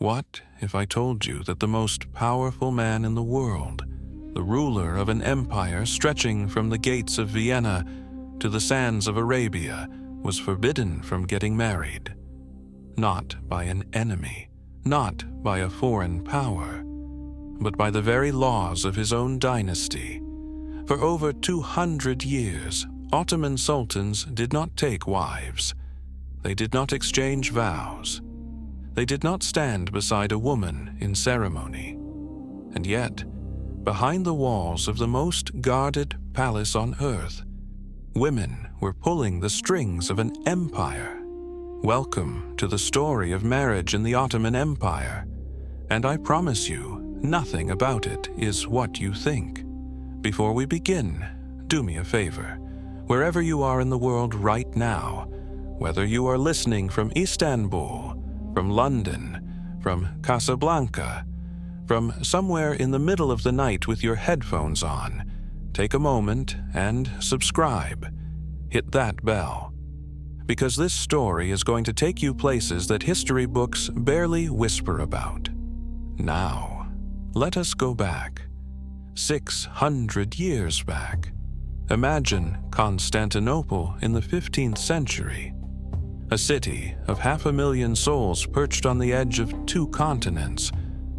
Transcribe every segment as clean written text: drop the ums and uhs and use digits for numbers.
What if I told you that the most powerful man in the world, the ruler of an empire stretching from the gates of Vienna to the sands of Arabia, was forbidden from getting married? Not by an enemy, not by a foreign power, but by the very laws of his own dynasty. For over 200 years, Ottoman sultans did not take wives. They did not exchange vows. They did not stand beside a woman in ceremony. And yet, behind the walls of the most guarded palace on earth, women were pulling the strings of an empire. Welcome to the story of marriage in the Ottoman Empire, and I promise you, nothing about it is what you think. Before we begin, do me a favor. Wherever you are in the world right now, whether you are listening from Istanbul, from London, from Casablanca, from somewhere in the middle of the night with your headphones on, take a moment and subscribe. Hit that bell. Because this story is going to take you places that history books barely whisper about. Now, let us go back. 600 years back. Imagine Constantinople in the 15th century. A city of 500,000 souls perched on the edge of 2 continents,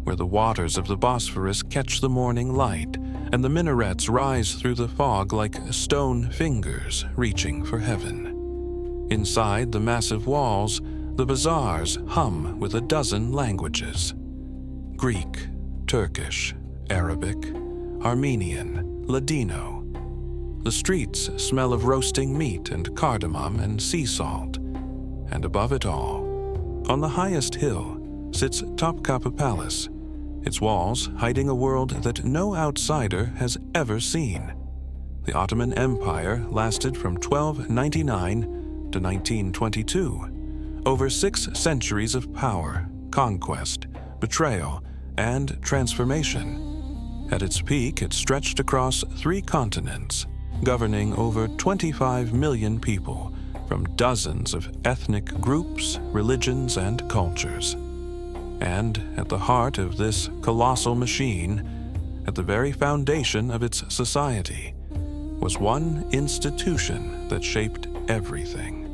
where the waters of the Bosphorus catch the morning light and the minarets rise through the fog like stone fingers reaching for heaven. Inside the massive walls, the bazaars hum with a dozen languages: Greek, Turkish, Arabic, Armenian, Ladino. The streets smell of roasting meat and cardamom and sea salt. And above it all, on the highest hill, sits Topkapi Palace, its walls hiding a world that no outsider has ever seen. The Ottoman Empire lasted from 1299 to 1922, over 6 centuries of power, conquest, betrayal, and transformation. At its peak, it stretched across 3 continents, governing over 25 million people from dozens of ethnic groups, religions, and cultures. And at the heart of this colossal machine, at the very foundation of its society, was one institution that shaped everything: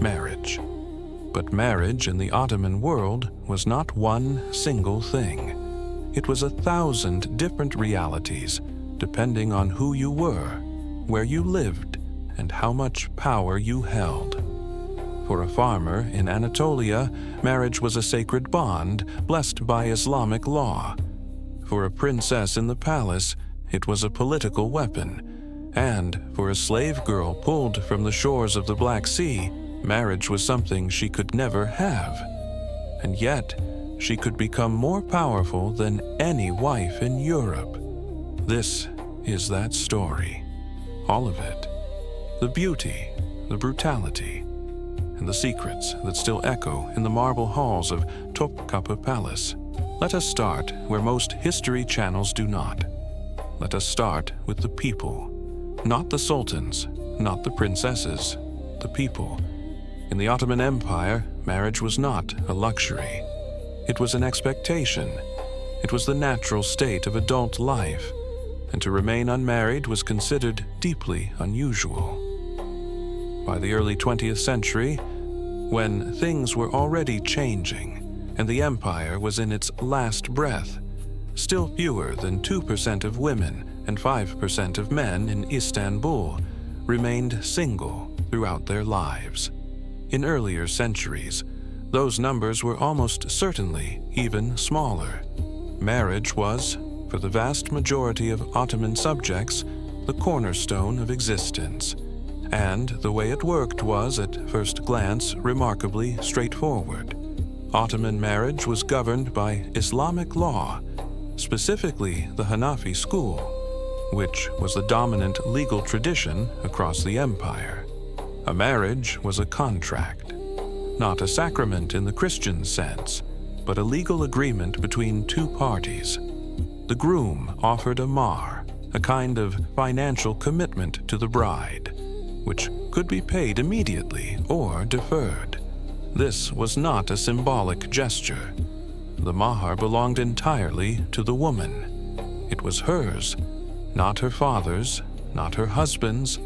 marriage. But marriage in the Ottoman world was not one single thing. It was 1,000 different realities, depending on who you were, where you lived, and how much power you held. For a farmer in Anatolia, marriage was a sacred bond blessed by Islamic law. For a princess in the palace, it was a political weapon. And for a slave girl pulled from the shores of the Black Sea, marriage was something she could never have. And yet, she could become more powerful than any wife in Europe. This is that story. All of it. The beauty, the brutality, and the secrets that still echo in the marble halls of Topkapi Palace. Let us start where most history channels do not. Let us start with the people. Not the sultans, not the princesses, the people. In the Ottoman Empire, marriage was not a luxury. It was an expectation. It was the natural state of adult life, and to remain unmarried was considered deeply unusual. By the early 20th century, when things were already changing and the empire was in its last breath, still fewer than 2% of women and 5% of men in Istanbul remained single throughout their lives. In earlier centuries, those numbers were almost certainly even smaller. Marriage was, for the vast majority of Ottoman subjects, the cornerstone of existence. And the way it worked was, at first glance, remarkably straightforward. Ottoman marriage was governed by Islamic law, specifically the Hanafi school, which was the dominant legal tradition across the empire. A marriage was a contract, not a sacrament in the Christian sense, but a legal agreement between 2 parties. The groom offered a mahr, a kind of financial commitment to the bride, which could be paid immediately or deferred. This was not a symbolic gesture. the mahar belonged entirely to the woman. It was hers, not her father's, not her husband's,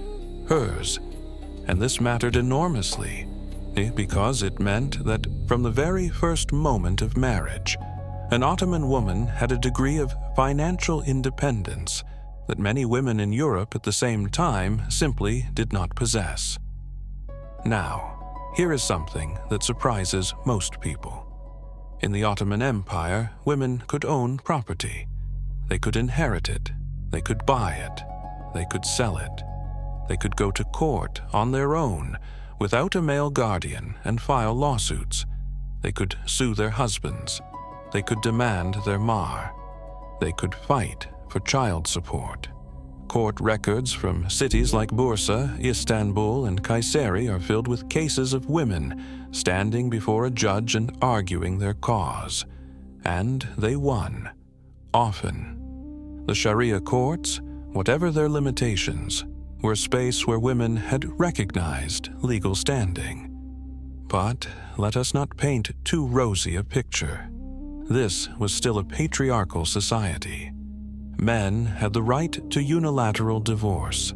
hers. And this mattered enormously, because it meant that from the very first moment of marriage, an Ottoman woman had a degree of financial independence that many women in Europe at the same time simply did not possess. Now, here is something that surprises most people. In the Ottoman Empire, women could own property. They could inherit it. They could buy it. They could sell it. They could go to court on their own without a male guardian and file lawsuits. They could sue their husbands. They could demand their mahr. They could fight for child support. Court records from cities like Bursa, Istanbul, and Kayseri are filled with cases of women standing before a judge and arguing their cause. And they won, often. The Sharia courts, whatever their limitations, were a space where women had recognized legal standing. But let us not paint too rosy a picture. This was still a patriarchal society. Men had the right to unilateral divorce.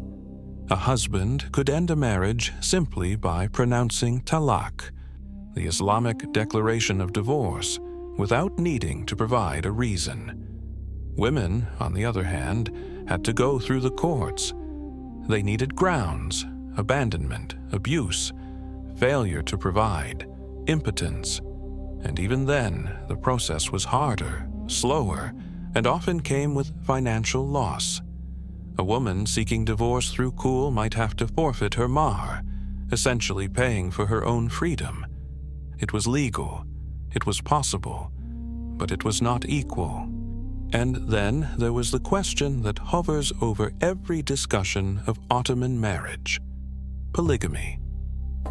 A husband could end a marriage simply by pronouncing talaq, the Islamic declaration of divorce, without needing to provide a reason. Women, on the other hand, had to go through the courts. They needed grounds: abandonment, abuse, failure to provide, impotence. And even then, the process was harder, slower, and often came with financial loss. A woman seeking divorce through Kul might have to forfeit her mahr, essentially paying for her own freedom. It was legal, it was possible, but it was not equal. And then there was the question that hovers over every discussion of Ottoman marriage: polygamy.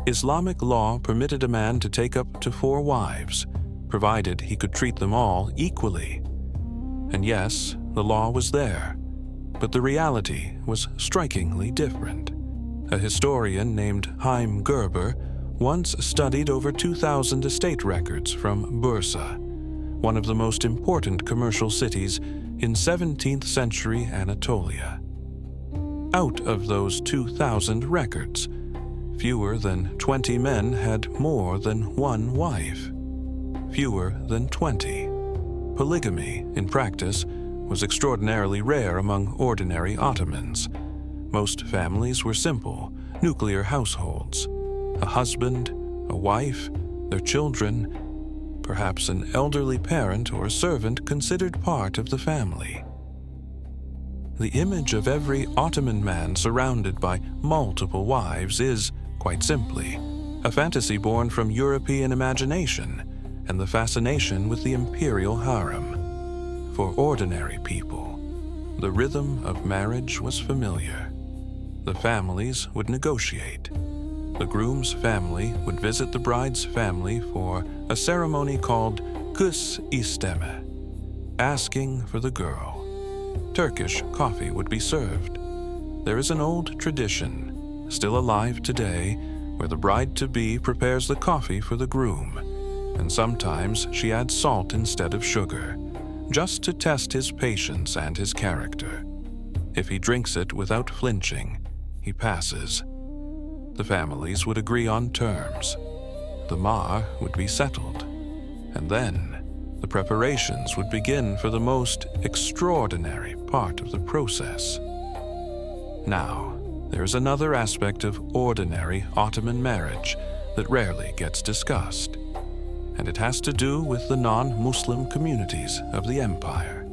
Islamic law permitted a man to take up to 4 wives, provided he could treat them all equally. And yes, the law was there, but the reality was strikingly different. A historian named Haim Gerber once studied over 2,000 estate records from Bursa, one of the most important commercial cities in 17th century Anatolia. Out of those 2,000 records, fewer than 20 men had more than 1 wife. Fewer than 20. Polygamy, in practice, was extraordinarily rare among ordinary Ottomans. Most families were simple, nuclear households: a husband, a wife, their children, perhaps an elderly parent or a servant considered part of the family. The image of every Ottoman man surrounded by multiple wives is, quite simply, a fantasy born from European imagination and the fascination with the imperial harem. For ordinary people, the rhythm of marriage was familiar. The families would negotiate. The groom's family would visit the bride's family for a ceremony called kız isteme, asking for the girl. Turkish coffee would be served. There is an old tradition, still alive today, where the bride-to-be prepares the coffee for the groom, and sometimes she adds salt instead of sugar, just to test his patience and his character. If he drinks it without flinching, he passes. The families would agree on terms. The mahr would be settled, and then the preparations would begin for the most extraordinary part of the process. Now, there is another aspect of ordinary Ottoman marriage that rarely gets discussed, and it has to do with the non-Muslim communities of the empire.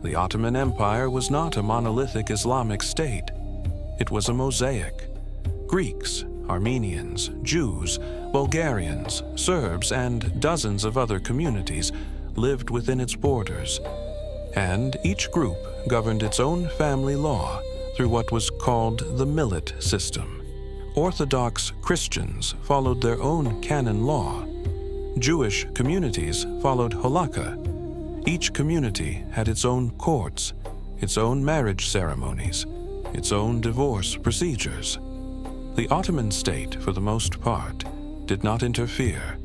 The Ottoman Empire was not a monolithic Islamic state. It was a mosaic. Greeks, Armenians, Jews, Bulgarians, Serbs, and dozens of other communities lived within its borders, and each group governed its own family law through what was called the millet system. Orthodox Christians followed their own canon law. Jewish communities followed halakha. Each community had its own courts, its own marriage ceremonies, its own divorce procedures. The Ottoman state, for the most part, did not interfere.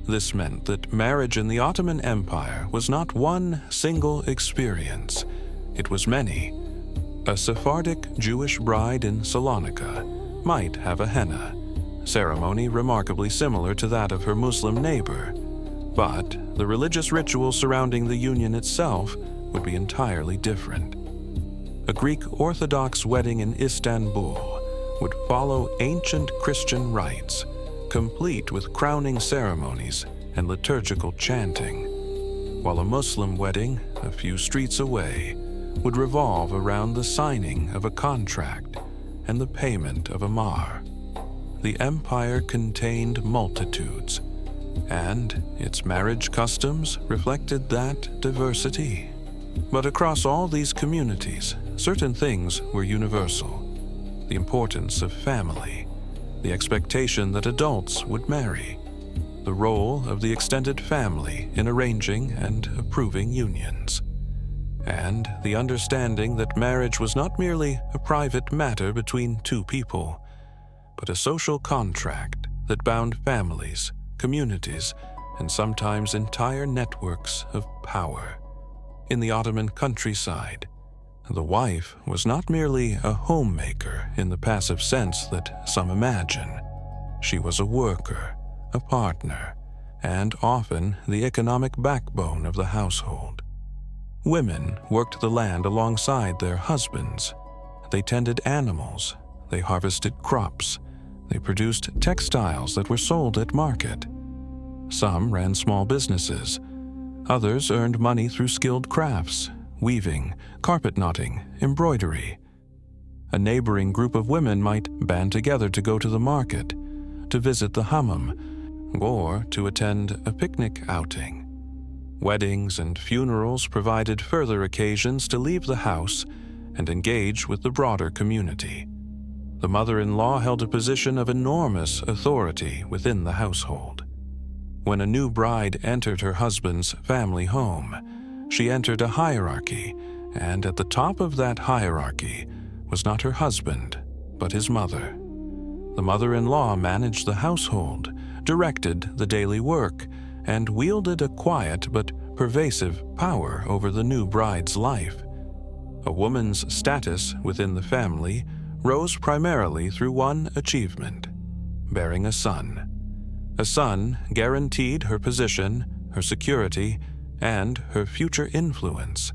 This meant that marriage in the Ottoman Empire was not one single experience. It was many. A Sephardic Jewish bride in Salonika might have a henna, ceremony remarkably similar to that of her Muslim neighbor, but the religious ritual surrounding the union itself would be entirely different. A Greek Orthodox wedding in Istanbul would follow ancient Christian rites, complete with crowning ceremonies and liturgical chanting, while a Muslim wedding a few streets away would revolve around the signing of a contract and the payment of a mahr. The empire contained multitudes, and its marriage customs reflected that diversity. But across all these communities, certain things were universal: the importance of family, the expectation that adults would marry, the role of the extended family in arranging and approving unions, and the understanding that marriage was not merely a private matter between two people, but a social contract that bound families, communities, and sometimes entire networks of power. In the Ottoman countryside, the wife was not merely a homemaker in the passive sense that some imagine. She was a worker, a partner, and often the economic backbone of the household. Women worked the land alongside their husbands. They tended animals, they harvested crops, they produced textiles that were sold at market. Some ran small businesses. Others earned money through skilled crafts, weaving, carpet knotting, embroidery. A neighboring group of women might band together to go to the market, to visit the hammam, or to attend a picnic outing. Weddings and funerals provided further occasions to leave the house and engage with the broader community. The mother-in-law held a position of enormous authority within the household. When a new bride entered her husband's family home, she entered a hierarchy, and at the top of that hierarchy was not her husband, but his mother. The mother-in-law managed the household, directed the daily work, and wielded a quiet but pervasive power over the new bride's life. A woman's status within the family rose primarily through one achievement: bearing a son. A son guaranteed her position, her security, and her future influence.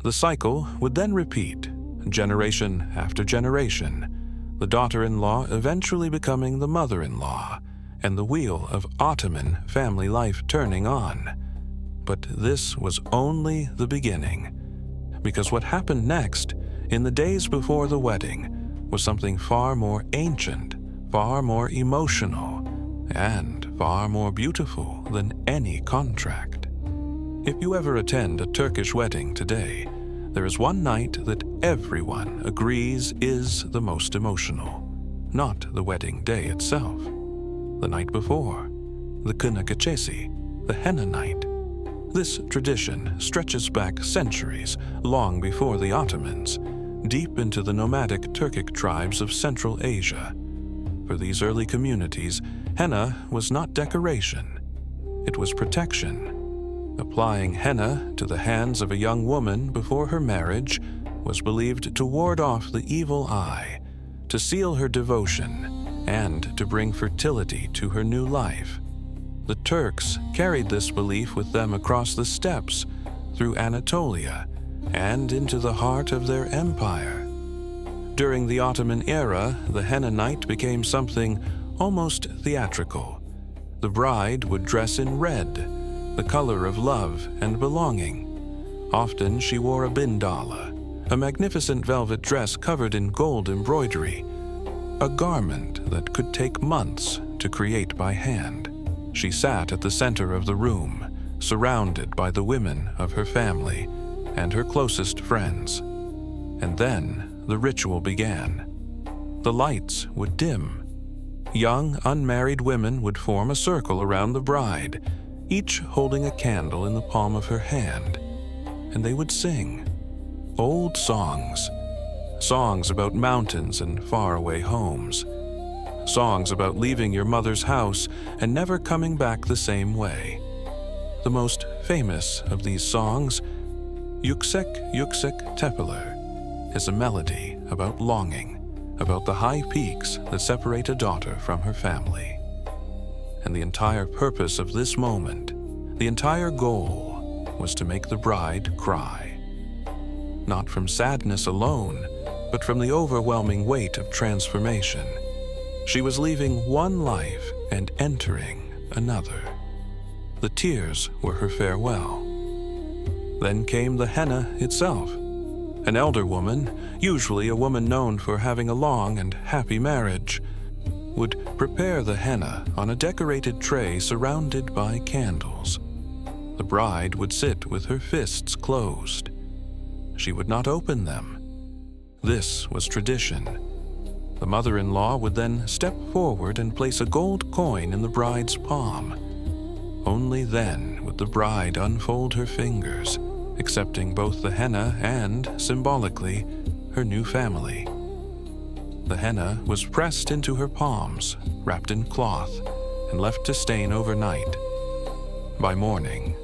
The cycle would then repeat, generation after generation, the daughter-in-law eventually becoming the mother-in-law, and the wheel of Ottoman family life turning on. But this was only the beginning, because what happened next, in the days before the wedding, was something far more ancient, far more emotional, and far more beautiful than any contract. If you ever attend a Turkish wedding today, there is one night that everyone agrees is the most emotional, not the wedding day itself. The night before, the Kına Gecesi, the Henna night. This tradition stretches back centuries, long before the Ottomans, deep into the nomadic Turkic tribes of Central Asia. For these early communities, henna was not decoration, it was protection. Applying henna to the hands of a young woman before her marriage was believed to ward off the evil eye, to seal her devotion, and to bring fertility to her new life. The Turks carried this belief with them across the steppes, through Anatolia, and into the heart of their empire. During the Ottoman era, the henna night became something almost theatrical. The bride would dress in red, the color of love and belonging. Often she wore a bindala, a magnificent velvet dress covered in gold embroidery, a garment that could take months to create by hand. She sat at the center of the room, surrounded by the women of her family and her closest friends. And then the ritual began. The lights would dim. Young, unmarried women would form a circle around the bride, each holding a candle in the palm of her hand, and they would sing old songs about mountains and faraway homes. songs about leaving your mother's house and never coming back the same way. The most famous of these songs, Yüksek Yüksek Tepeler, is a melody about longing, about the high peaks that separate a daughter from her family. And the entire purpose of this moment, the entire goal, was to make the bride cry. Not from sadness alone, but from the overwhelming weight of transformation. She was leaving one life and entering another. The tears were her farewell. Then came the henna itself. An elder woman, usually a woman known for having a long and happy marriage, would prepare the henna on a decorated tray surrounded by candles. The bride would sit with her fists closed. She would not open them. This was tradition. The mother-in-law would then step forward and place a gold coin in the bride's palm. Only then would the bride unfold her fingers, accepting both the henna and, symbolically, her new family. The henna was pressed into her palms, wrapped in cloth, and left to stain overnight. By morning,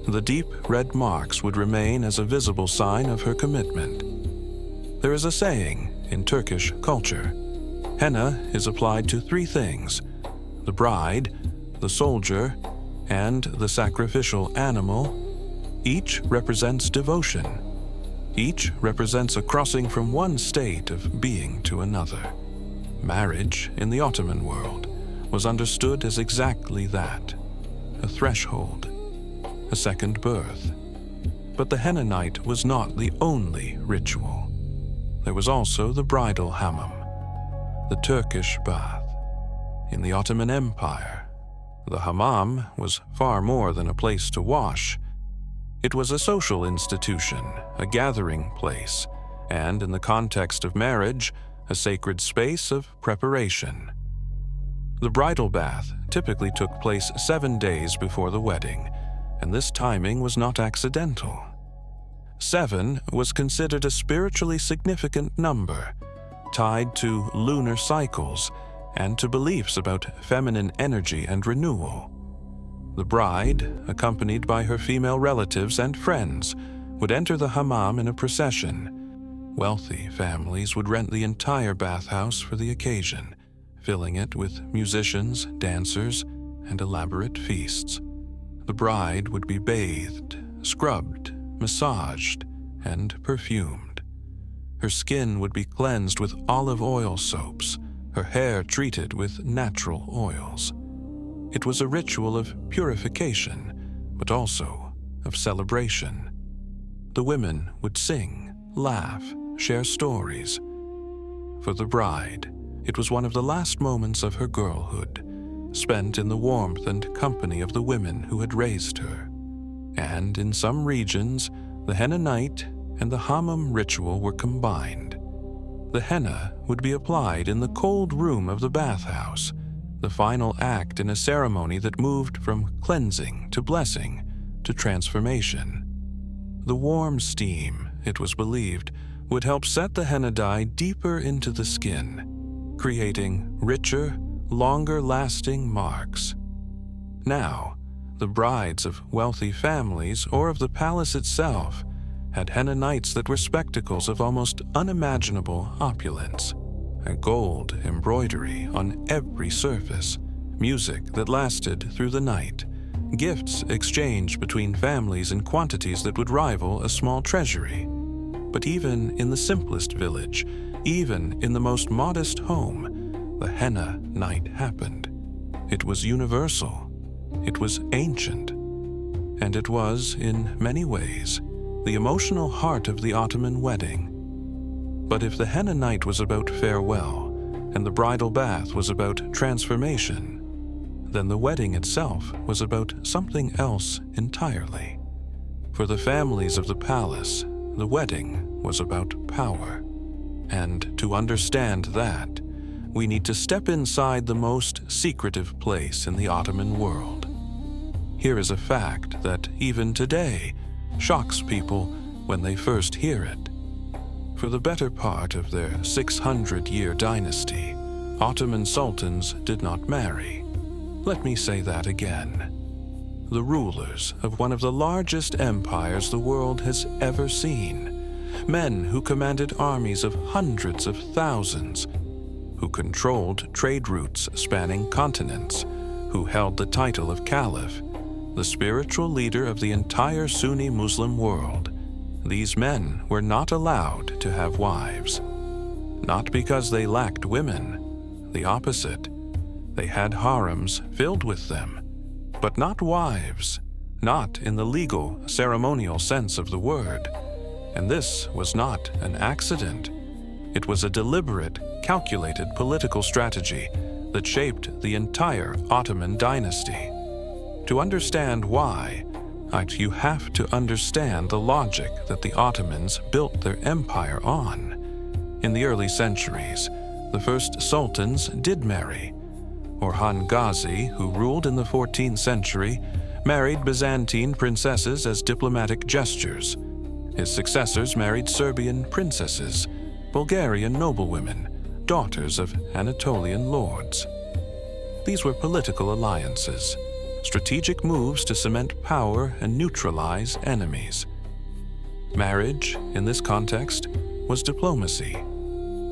the deep red marks would remain as a visible sign of her commitment. There is a saying in Turkish culture: henna is applied to three things: the bride, the soldier, and the sacrificial animal. Each represents devotion. Each represents a crossing from one state of being to another. Marriage in the Ottoman world was understood as exactly that: a threshold, a second birth. But the henna night was not the only ritual. There was also the bridal hammam, the Turkish bath. In the Ottoman Empire, the hammam was far more than a place to wash. It was a social institution, a gathering place, and in the context of marriage, a sacred space of preparation. The bridal bath typically took place 7 days before the wedding, and this timing was not accidental. 7 was considered a spiritually significant number, tied to lunar cycles and to beliefs about feminine energy and renewal. The bride, accompanied by her female relatives and friends, would enter the hammam in a procession. Wealthy families would rent the entire bathhouse for the occasion, filling it with musicians, dancers, and elaborate feasts. The bride would be bathed, scrubbed, massaged, and perfumed. Her skin would be cleansed with olive oil soaps, her hair treated with natural oils. It was a ritual of purification, but also of celebration. The women would sing, laugh, share stories. For the bride, it was one of the last moments of her girlhood, spent in the warmth and company of the women who had raised her. And in some regions, the henna night and the hammam ritual were combined. The henna would be applied in the cold room of the bathhouse, the final act in a ceremony that moved from cleansing to blessing to transformation. The warm steam, it was believed, would help set the henna dye deeper into the skin, creating richer, longer-lasting marks. Now, the brides of wealthy families or of the palace itself had henna nights that were spectacles of almost unimaginable opulence. A gold embroidery on every surface, music that lasted through the night, gifts exchanged between families in quantities that would rival a small treasury. But even in the simplest village, even in the most modest home, the henna night happened. It was universal, it was ancient, and it was, in many ways, the emotional heart of the Ottoman wedding. But if the henna night was about farewell, and the bridal bath was about transformation, then the wedding itself was about something else entirely. For the families of the palace, the wedding was about power. And to understand that, we need to step inside the most secretive place in the Ottoman world. Here is a fact that, even today, shocks people when they first hear it. For the better part of their 600-year dynasty, Ottoman sultans did not marry. Let me say that again. The rulers of one of the largest empires the world has ever seen, men who commanded armies of hundreds of thousands, who controlled trade routes spanning continents, who held the title of caliph, the spiritual leader of the entire Sunni Muslim world. These men were not allowed to have wives. Not because they lacked women, the opposite. They had harems filled with them, but not wives, not in the legal, ceremonial sense of the word. And this was not an accident. It was a deliberate, calculated political strategy that shaped the entire Ottoman dynasty. To understand why, you have to understand the logic that the Ottomans built their empire on. In the early centuries, the first sultans did marry. Orhan Gazi, who ruled in the 14th century, married Byzantine princesses as diplomatic gestures. His successors married Serbian princesses, Bulgarian noblewomen, daughters of Anatolian lords. These were political alliances, strategic moves to cement power and neutralize enemies. Marriage, in this context, was diplomacy.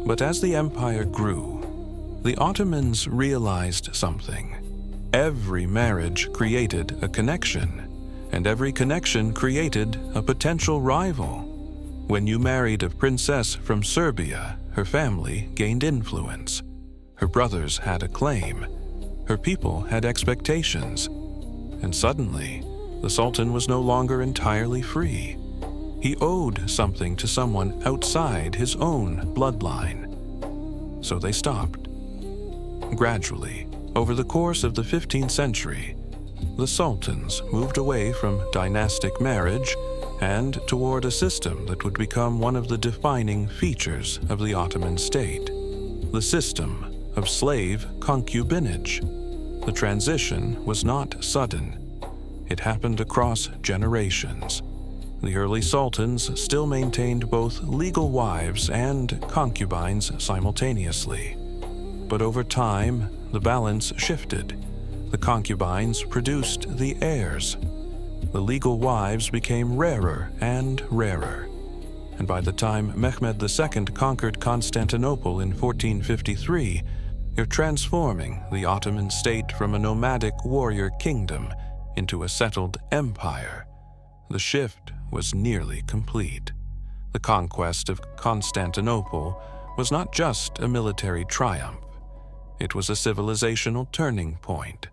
But as the empire grew, the Ottomans realized something. Every marriage created a connection, and every connection created a potential rival. When you married a princess from Serbia, her family gained influence. Her brothers had a claim. Her people had expectations. And suddenly, the Sultan was no longer entirely free. He owed something to someone outside his own bloodline. So they stopped. Gradually, over the course of the 15th century, the sultans moved away from dynastic marriage and toward a system that would become one of the defining features of the Ottoman state, the system of slave concubinage. The transition was not sudden. It happened across generations. The early sultans still maintained both legal wives and concubines simultaneously. But over time, the balance shifted. The concubines produced the heirs. The legal wives became rarer and rarer. And by the time Mehmed II conquered Constantinople in 1453, you're transforming the Ottoman state from a nomadic warrior kingdom into a settled empire. The shift was nearly complete. The conquest of Constantinople was not just a military triumph. It was a civilizational turning point,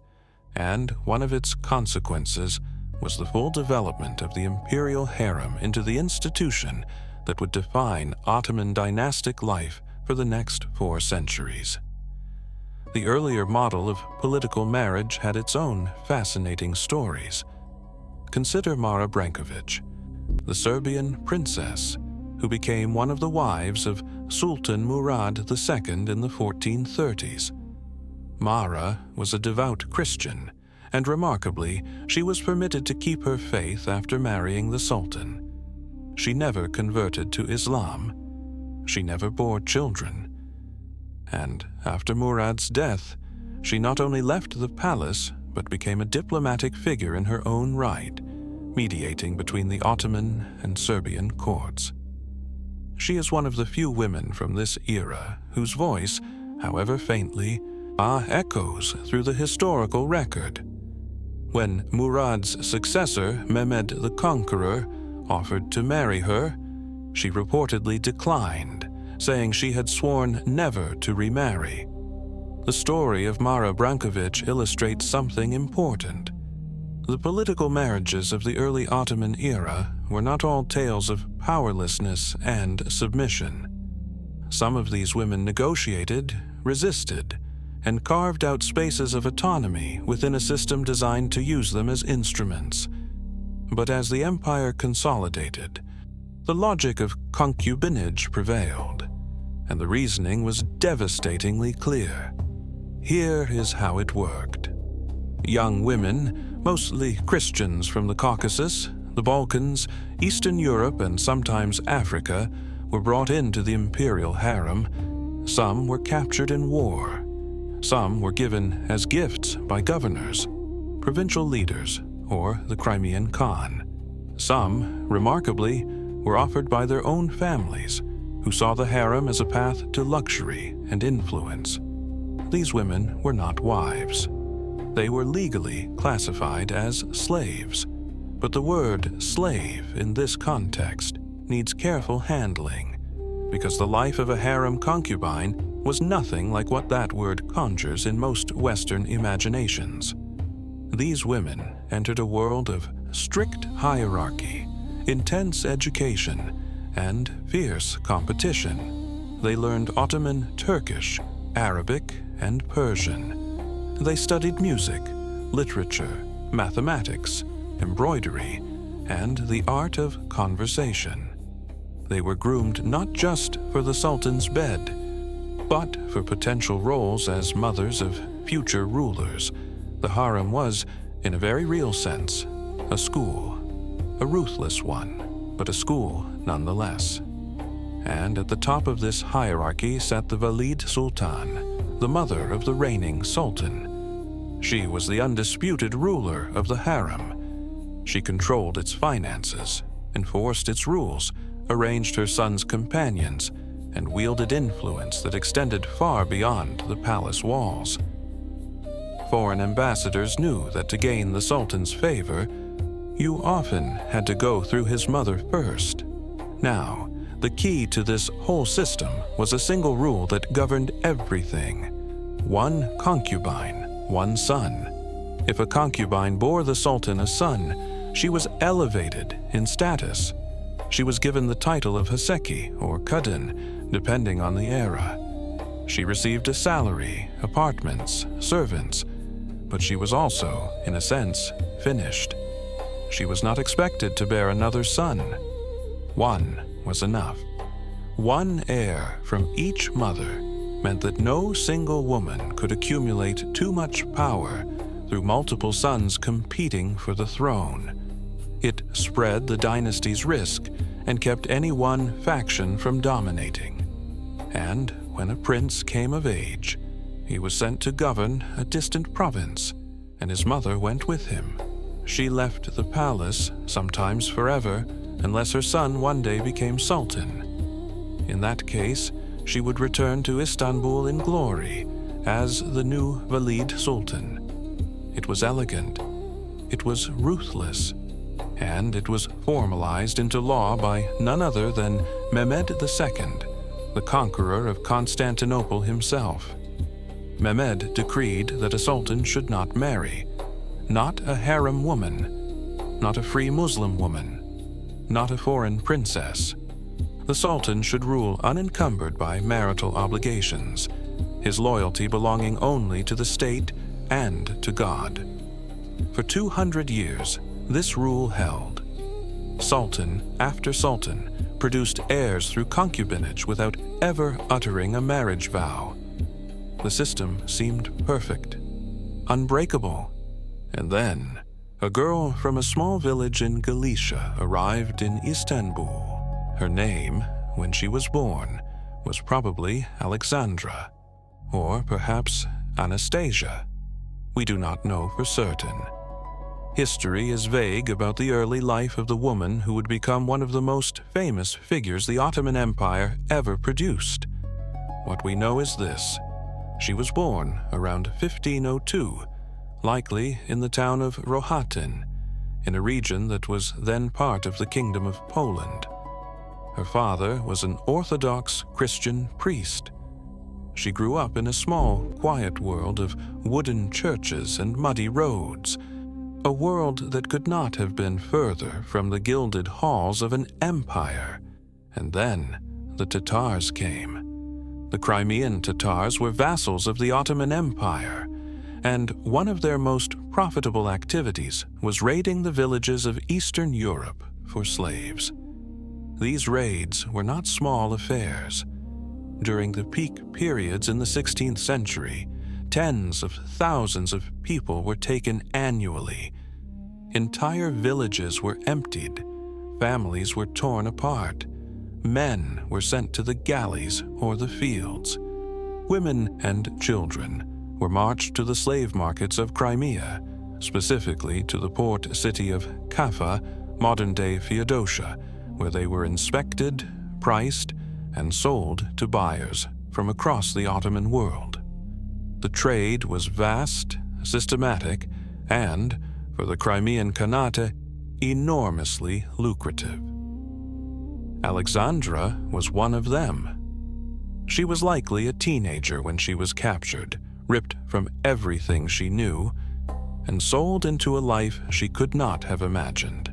and one of its consequences was the full development of the imperial harem into the institution that would define Ottoman dynastic life for the next 4 centuries. The earlier model of political marriage had its own fascinating stories. Consider Mara Branković, the Serbian princess who became one of the wives of Sultan Murad II in the 1430s. Mara was a devout Christian, and remarkably, she was permitted to keep her faith after marrying the Sultan. She never converted to Islam. She never bore children. And after Murad's death, she not only left the palace, but became a diplomatic figure in her own right, mediating between the Ottoman and Serbian courts. She is one of the few women from this era whose voice, however faintly, echoes through the historical record. When Murad's successor, Mehmed the Conqueror, offered to marry her, she reportedly declined, saying she had sworn never to remarry. The story of Mara Branković illustrates something important. The political marriages of the early Ottoman era were not all tales of powerlessness and submission. Some of these women negotiated, resisted, and carved out spaces of autonomy within a system designed to use them as instruments. But as the empire consolidated, the logic of concubinage prevailed, and the reasoning was devastatingly clear. Here is how it worked. Young women, mostly Christians from the Caucasus, the Balkans, Eastern Europe, and sometimes Africa, were brought into the imperial harem, Some were captured in war. Some were given as gifts by governors, provincial leaders, or the Crimean Khan. Some, remarkably, were offered by their own families, who saw the harem as a path to luxury and influence. These women were not wives. They were legally classified as slaves, but the word slave in this context needs careful handling, because the life of a harem concubine was nothing like what that word conjures in most Western imaginations. These women entered a world of strict hierarchy, intense education, and fierce competition. They learned Ottoman, Turkish, Arabic, and Persian. They studied music, literature, mathematics, embroidery, and the art of conversation. They were groomed not just for the Sultan's bed, but for potential roles as mothers of future rulers. The harem was, in a very real sense, a school. A ruthless one, but a school nonetheless. And at the top of this hierarchy sat the Valid Sultan, the mother of the reigning Sultan. She was the undisputed ruler of the harem. She controlled its finances, enforced its rules, arranged her son's companions, and wielded influence that extended far beyond the palace walls. Foreign ambassadors knew that to gain the Sultan's favor, you often had to go through his mother first. Now, the key to this whole system was a single rule that governed everything. One concubine, one son. If a concubine bore the Sultan a son, she was elevated in status. She was given the title of Haseki or Kadın, depending on the era. She received a salary, apartments, servants, but she was also, in a sense, finished. She was not expected to bear another son. One was enough. One heir from each mother meant that no single woman could accumulate too much power through multiple sons competing for the throne. It spread the dynasty's risk and kept any one faction from dominating. And when a prince came of age, he was sent to govern a distant province, and his mother went with him. She left the palace, sometimes forever, unless her son one day became sultan. In that case, she would return to Istanbul in glory as the new Valid Sultan. It was elegant, it was ruthless, and it was formalized into law by none other than Mehmed II, the conqueror of Constantinople himself. Mehmed decreed that a sultan should not marry, not a harem woman, not a free Muslim woman, not a foreign princess. The sultan should rule unencumbered by marital obligations, his loyalty belonging only to the state and to God. For 200 years, this rule held. Sultan after sultan produced heirs through concubinage without ever uttering a marriage vow. The system seemed perfect, unbreakable. And then, a girl from a small village in Galicia arrived in Istanbul. Her name, when she was born, was probably Alexandra, or perhaps Anastasia. We do not know for certain. History is vague about the early life of the woman who would become one of the most famous figures the Ottoman Empire ever produced. What we know is this: she was born around 1502, likely in the town of Rohatyn, in a region that was then part of the Kingdom of Poland. Her father was an Orthodox Christian priest. She grew up in a small, quiet world of wooden churches and muddy roads, a world that could not have been further from the gilded halls of an empire. And then the Tatars came. The Crimean Tatars were vassals of the Ottoman Empire, and one of their most profitable activities was raiding the villages of Eastern Europe for slaves. These raids were not small affairs. During the peak periods in the 16th century, tens of thousands of people were taken annually. Entire villages were emptied, families were torn apart, men were sent to the galleys or the fields, women and children were marched to the slave markets of Crimea, specifically to the port city of Kaffa, modern-day Feodosia, where they were inspected, priced, and sold to buyers from across the Ottoman world. The trade was vast, systematic, and, for the Crimean Khanate, enormously lucrative. Alexandra was one of them. She was likely a teenager when she was captured, ripped from everything she knew, and sold into a life she could not have imagined.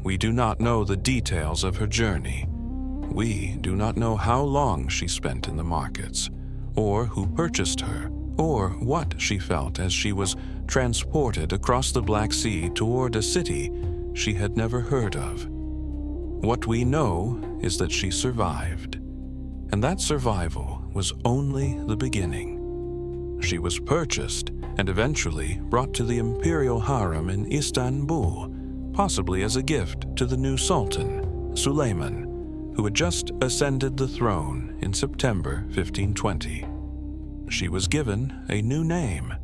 We do not know the details of her journey. We do not know how long she spent in the markets, or who purchased her, or what she felt as she was transported across the Black Sea toward a city she had never heard of. What we know is that she survived, and that survival was only the beginning. She was purchased and eventually brought to the imperial harem in Istanbul, possibly as a gift to the new Sultan, Suleiman, who had just ascended the throne in September 1520. She was given a new name,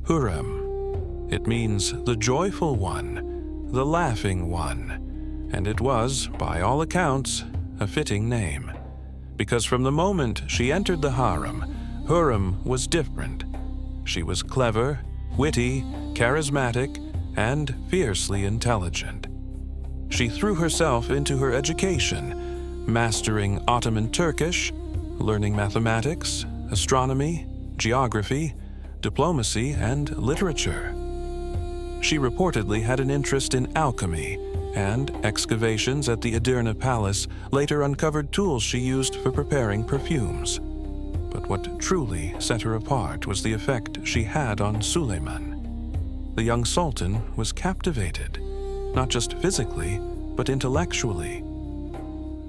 Hürrem. It means the joyful one, the laughing one, and it was, by all accounts, a fitting name, because from the moment she entered the harem, Hürrem was different. She was clever, witty, charismatic, and fiercely intelligent. She threw herself into her education, mastering Ottoman Turkish, learning mathematics, astronomy, geography, diplomacy, and literature. She reportedly had an interest in alchemy, and excavations at the Edirne Palace later uncovered tools she used for preparing perfumes. But what truly set her apart was the effect she had on Suleiman. The young sultan was captivated, not just physically, but intellectually.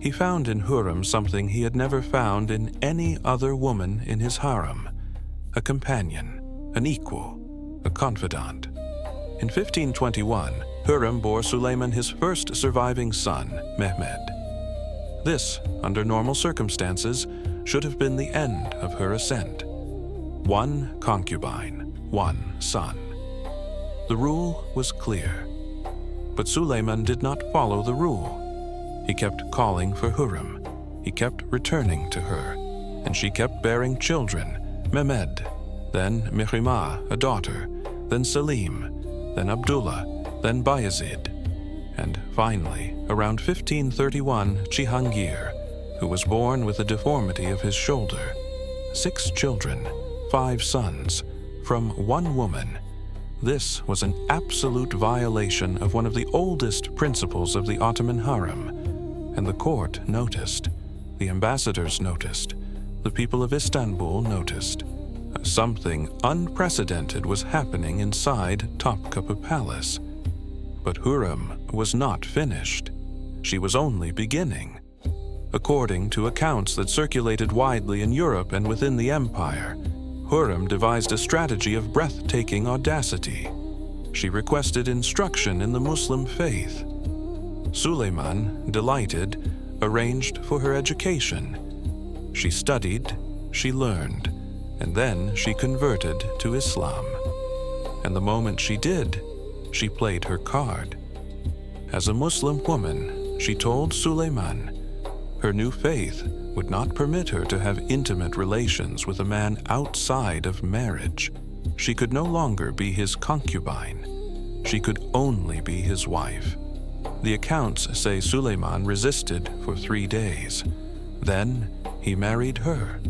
He found in Hürrem something he had never found in any other woman in his harem: a companion, an equal, a confidant. In 1521, Hürrem bore Suleiman his first surviving son, Mehmed. This, under normal circumstances, should have been the end of her ascent. One concubine, one son. The rule was clear. But Suleiman did not follow the rule. He kept calling for Hürrem. He kept returning to her, and she kept bearing children, Mehmed, then Mihrimah, a daughter, then Selim, then Abdullah, then Bayezid, and finally, around 1531, Cihangir, who was born with a deformity of his shoulder. 6 children, 5 sons, from one woman. This was an absolute violation of one of the oldest principles of the Ottoman harem, and the court noticed, the ambassadors noticed, the people of Istanbul noticed. Something unprecedented was happening inside Topkapı Palace. But Hürrem was not finished. She was only beginning. According to accounts that circulated widely in Europe and within the empire, Hürrem devised a strategy of breathtaking audacity. She requested instruction in the Muslim faith. Suleiman, delighted, arranged for her education. She studied, she learned, and then she converted to Islam. And the moment she did, she played her card. As a Muslim woman, she told Suleiman her new faith would not permit her to have intimate relations with a man outside of marriage. She could no longer be his concubine. She could only be his wife. The accounts say Suleiman resisted for 3 days. Then he married her.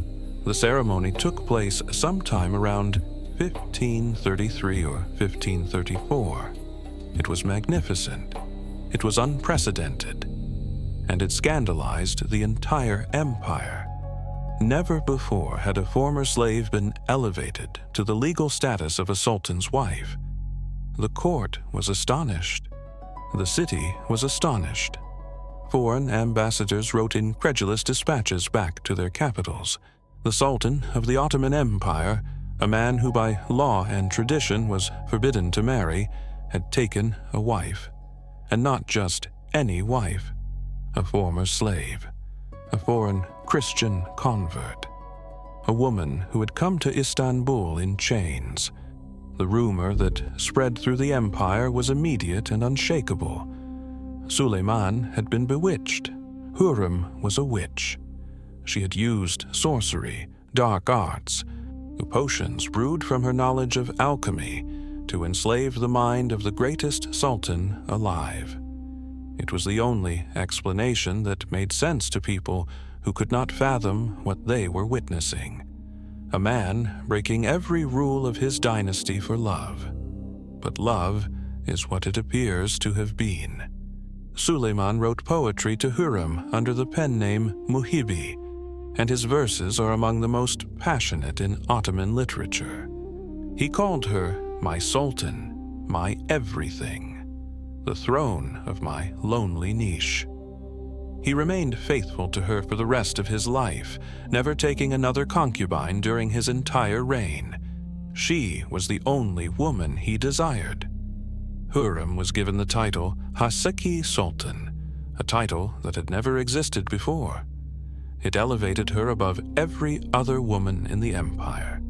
The ceremony took place sometime around 1533 or 1534. It was magnificent. It was unprecedented. And it scandalized the entire empire. Never before had a former slave been elevated to the legal status of a sultan's wife. The court was astonished. The city was astonished. Foreign ambassadors wrote incredulous dispatches back to their capitals. The Sultan of the Ottoman Empire, a man who by law and tradition was forbidden to marry, had taken a wife. And not just any wife. A former slave, a foreign Christian convert. a woman who had come to Istanbul in chains. The rumor that spread through the empire was immediate and unshakable. Suleiman had been bewitched. Hürrem was a witch. She had used sorcery, dark arts, potions brewed from her knowledge of alchemy to enslave the mind of the greatest sultan alive. It was the only explanation that made sense to people who could not fathom what they were witnessing. A man breaking every rule of his dynasty for love. But love is what it appears to have been. Suleiman wrote poetry to Hürrem under the pen name Muhibi, and his verses are among the most passionate in Ottoman literature. He called her my sultan, my everything, the throne of my lonely niche. He remained faithful to her for the rest of his life, never taking another concubine during his entire reign. She was the only woman he desired. Hürrem was given the title Haseki Sultan, a title that had never existed before. It elevated her above every other woman in the empire,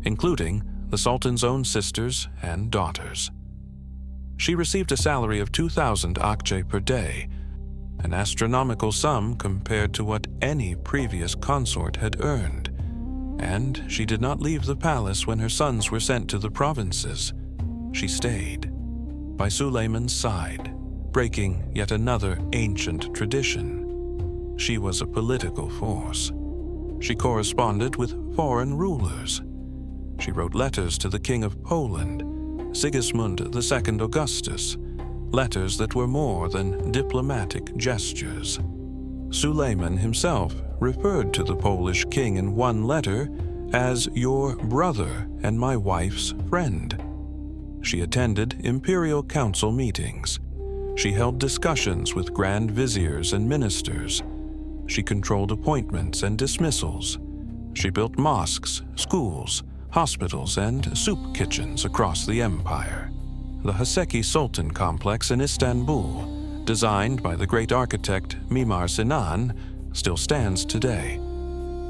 including the Sultan's own sisters and daughters. She received a salary of 2,000 akçe per day, an astronomical sum compared to what any previous consort had earned, and she did not leave the palace when her sons were sent to the provinces. She stayed by Suleiman's side, breaking yet another ancient tradition. She was a political force. She corresponded with foreign rulers. She wrote letters to the King of Poland, Sigismund II Augustus, letters that were more than diplomatic gestures. Suleiman himself referred to the Polish king in one letter as your brother and my wife's friend. She attended imperial council meetings. She held discussions with grand viziers and ministers. She controlled appointments and dismissals. She built mosques, schools, hospitals, and soup kitchens across the empire. The Haseki Sultan complex in Istanbul, designed by the great architect Mimar Sinan, still stands today.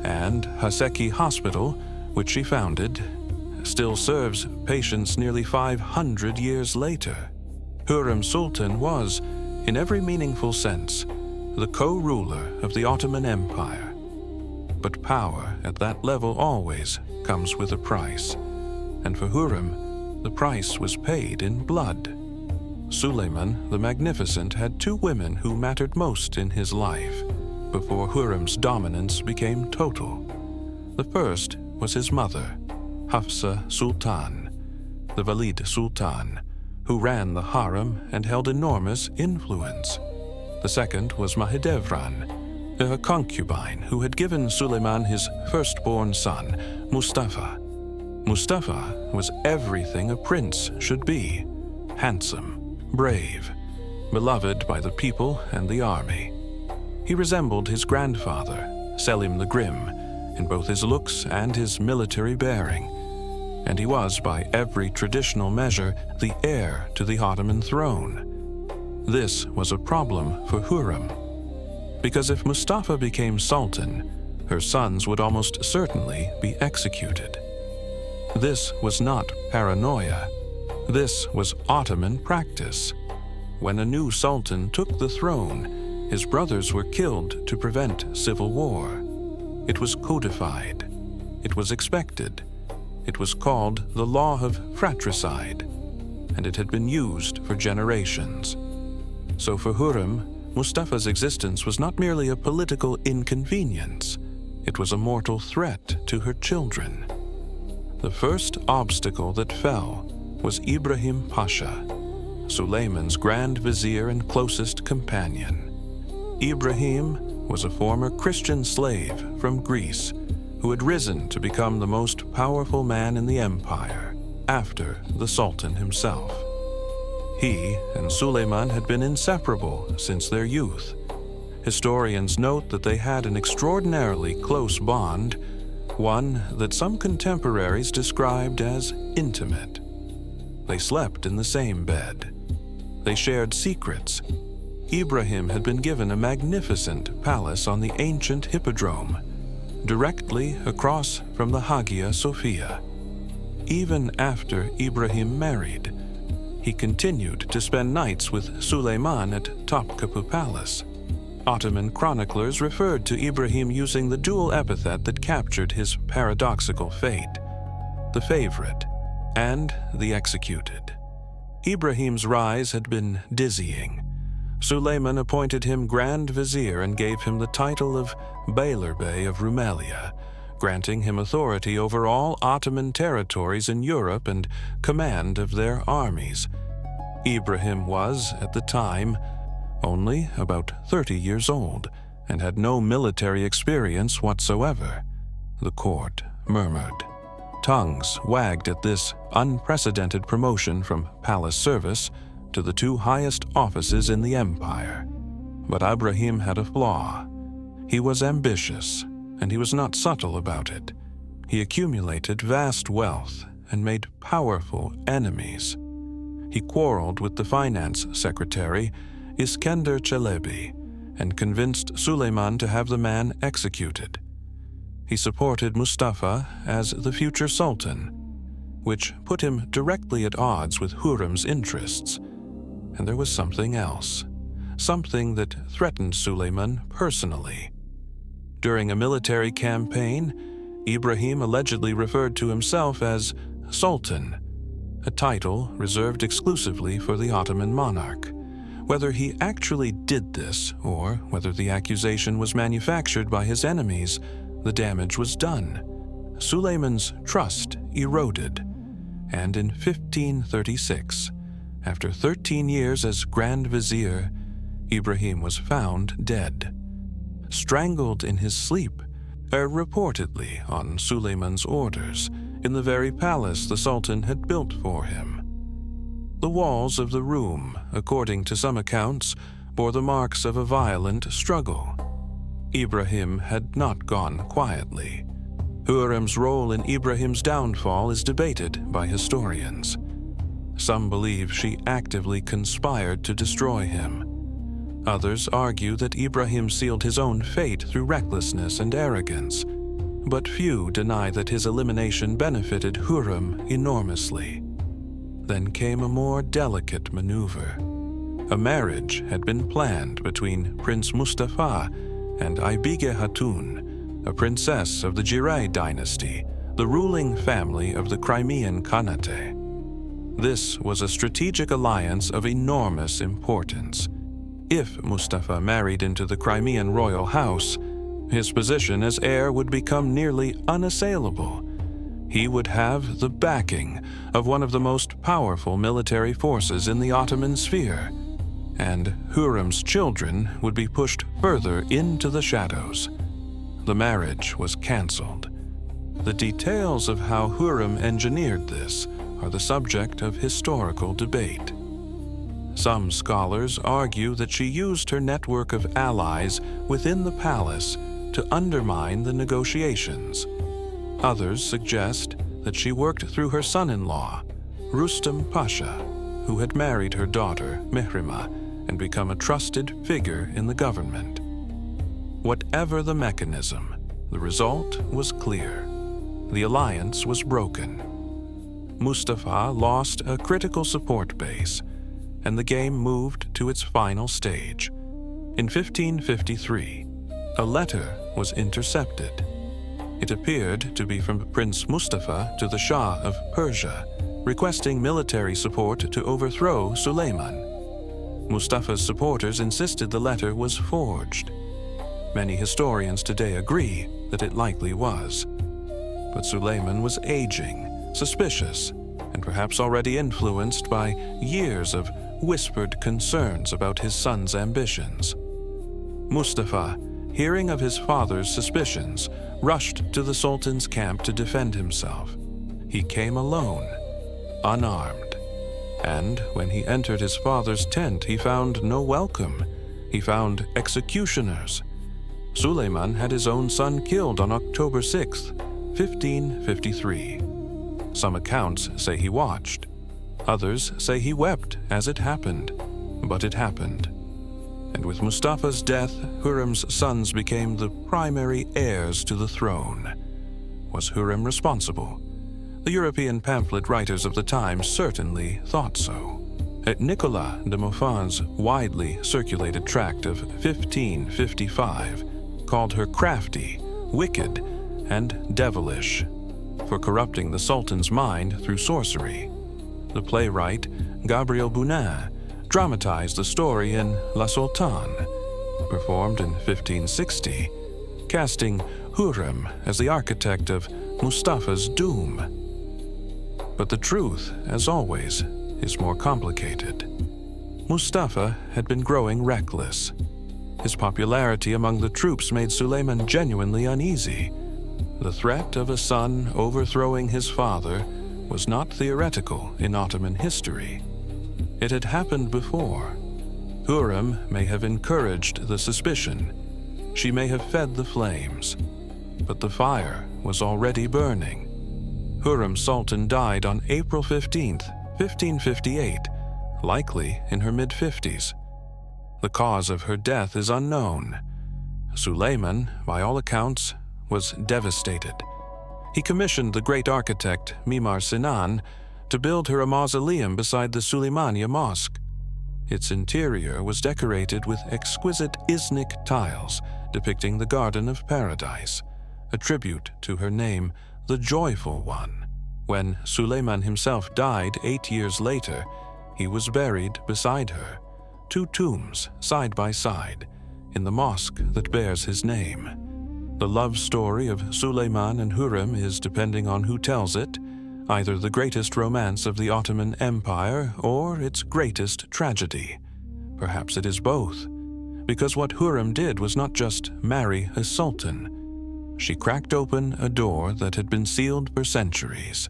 And Haseki Hospital, which she founded, still serves patients nearly 500 years later. Hürrem Sultan was, in every meaningful sense, the co-ruler of the Ottoman Empire. But power at that level always comes with a price, and for Hürrem, the price was paid in blood. Suleiman the Magnificent had two women who mattered most in his life before Hürrem's dominance became total. The first was his mother, Hafsa Sultan, the Valid Sultan, who ran the harem and held enormous influence. The second was Mahidevran, a concubine who had given Suleiman his firstborn son, Mustafa. Mustafa was everything a prince should be: handsome, brave, beloved by the people and the army. He resembled his grandfather, Selim the Grim, in both his looks and his military bearing, and he was, by every traditional measure, the heir to the Ottoman throne. This was a problem for Hürrem, because if Mustafa became sultan, her sons would almost certainly be executed. This was not paranoia. This was Ottoman practice. When a new sultan took the throne, his brothers were killed to prevent civil war. It was codified. It was expected. It was called the law of fratricide, and it had been used for generations. So for Hürrem, Mustafa's existence was not merely a political inconvenience, it was a mortal threat to her children. The first obstacle that fell was Ibrahim Pasha, Suleiman's grand vizier and closest companion. Ibrahim was a former Christian slave from Greece who had risen to become the most powerful man in the empire after the Sultan himself. He and Suleiman had been inseparable since their youth. Historians note that they had an extraordinarily close bond, one that some contemporaries described as intimate. They slept in the same bed. They shared secrets. Ibrahim had been given a magnificent palace on the ancient hippodrome. directly across from the Hagia Sophia. Even after Ibrahim married, he continued to spend nights with Suleiman at Topkapi Palace. Ottoman chroniclers referred to Ibrahim using the dual epithet that captured his paradoxical fate: the favorite and the executed. Ibrahim's rise had been dizzying. Suleiman appointed him Grand Vizier and gave him the title of Beylerbey of Rumelia, granting him authority over all Ottoman territories in Europe and command of their armies. Ibrahim was, at the time, only about 30 years old and had no military experience whatsoever. The court murmured. Tongues wagged at this unprecedented promotion from palace service to the two highest offices in the empire. But Ibrahim had a flaw. He was ambitious, and he was not subtle about it. He accumulated vast wealth and made powerful enemies. He quarreled with the finance secretary, Iskender Çelebi, and convinced Suleiman to have the man executed. He supported Mustafa as the future sultan, which put him directly at odds with Hürrem's interests. And there was something else, something that threatened Suleiman personally. During a military campaign, Ibrahim allegedly referred to himself as Sultan, a title reserved exclusively for the Ottoman monarch. Whether he actually did this, or whether the accusation was manufactured by his enemies, the damage was done. Suleiman's trust eroded, and in 1536, after 13 years as Grand Vizier, Ibrahim was found dead, strangled in his sleep, reportedly on Suleiman's orders, in the very palace the Sultan had built for him. The walls of the room, according to some accounts, bore the marks of a violent struggle. Ibrahim had not gone quietly. Hürrem's role in Ibrahim's downfall is debated by historians. Some believe she actively conspired to destroy him. Others argue that Ibrahim sealed his own fate through recklessness and arrogance, but few deny that his elimination benefited Hürrem enormously. Then came a more delicate maneuver. A marriage had been planned between Prince Mustafa and Aybige Hatun, a princess of the Giray dynasty, the ruling family of the Crimean Khanate. This was a strategic alliance of enormous importance. If Mustafa married into the Crimean royal house, his position as heir would become nearly unassailable. He would have the backing of one of the most powerful military forces in the Ottoman sphere, and Hürrem's children would be pushed further into the shadows. The marriage was cancelled. The details of how Hürrem engineered this are the subject of historical debate. Some scholars argue that she used her network of allies within the palace to undermine the negotiations. Others suggest that she worked through her son-in-law, Rustam Pasha, who had married her daughter, Mihrima, and become a trusted figure in the government. Whatever the mechanism, the result was clear. The alliance was broken. Mustafa lost a critical support base, and the game moved to its final stage. In 1553, a letter was intercepted. It appeared to be from Prince Mustafa to the Shah of Persia, requesting military support to overthrow Suleiman. Mustafa's supporters insisted the letter was forged. Many historians today agree that it likely was. But Suleiman was aging, suspicious, and perhaps already influenced by years of whispered concerns about his son's ambitions. Mustafa, hearing of his father's suspicions, rushed to the Sultan's camp to defend himself. He came alone, unarmed, and when he entered his father's tent, he found no welcome. He found executioners. Suleiman had his own son killed on October 6, 1553. Some accounts say he watched. Others say he wept as it happened, but it happened. and with Mustafa's death, Hürrem's sons became the primary heirs to the throne. Was Hürrem responsible? The European pamphlet writers of the time certainly thought so. Nicolas de Moffatt's widely circulated tract of 1555 called her crafty, wicked, and devilish for corrupting the Sultan's mind through sorcery. The playwright Gabriel Bounin dramatized the story in La Sultane, performed in 1560, casting Hürrem as the architect of Mustafa's doom. But the truth, as always, is more complicated. Mustafa had been growing reckless. His popularity among the troops made Suleiman genuinely uneasy. The threat of a son overthrowing his father was not theoretical in Ottoman history. It had happened before. Hürrem may have encouraged the suspicion. She may have fed the flames. But the fire was already burning. Hürrem Sultan died on April 15, 1558, likely in her mid-50s. The cause of her death is unknown. Suleiman, by all accounts, was devastated. He commissioned the great architect Mimar Sinan to build her a mausoleum beside the Suleymaniye Mosque. Its interior was decorated with exquisite Iznik tiles depicting the Garden of Paradise, a tribute to her name, the Joyful One. When Suleiman himself died 8 years later, he was buried beside her, 2 tombs side by side, in the mosque that bears his name. The love story of Suleiman and Hürrem is, depending on who tells it, either the greatest romance of the Ottoman Empire or its greatest tragedy. Perhaps it is both, because what Hürrem did was not just marry a sultan. She cracked open a door that had been sealed for centuries,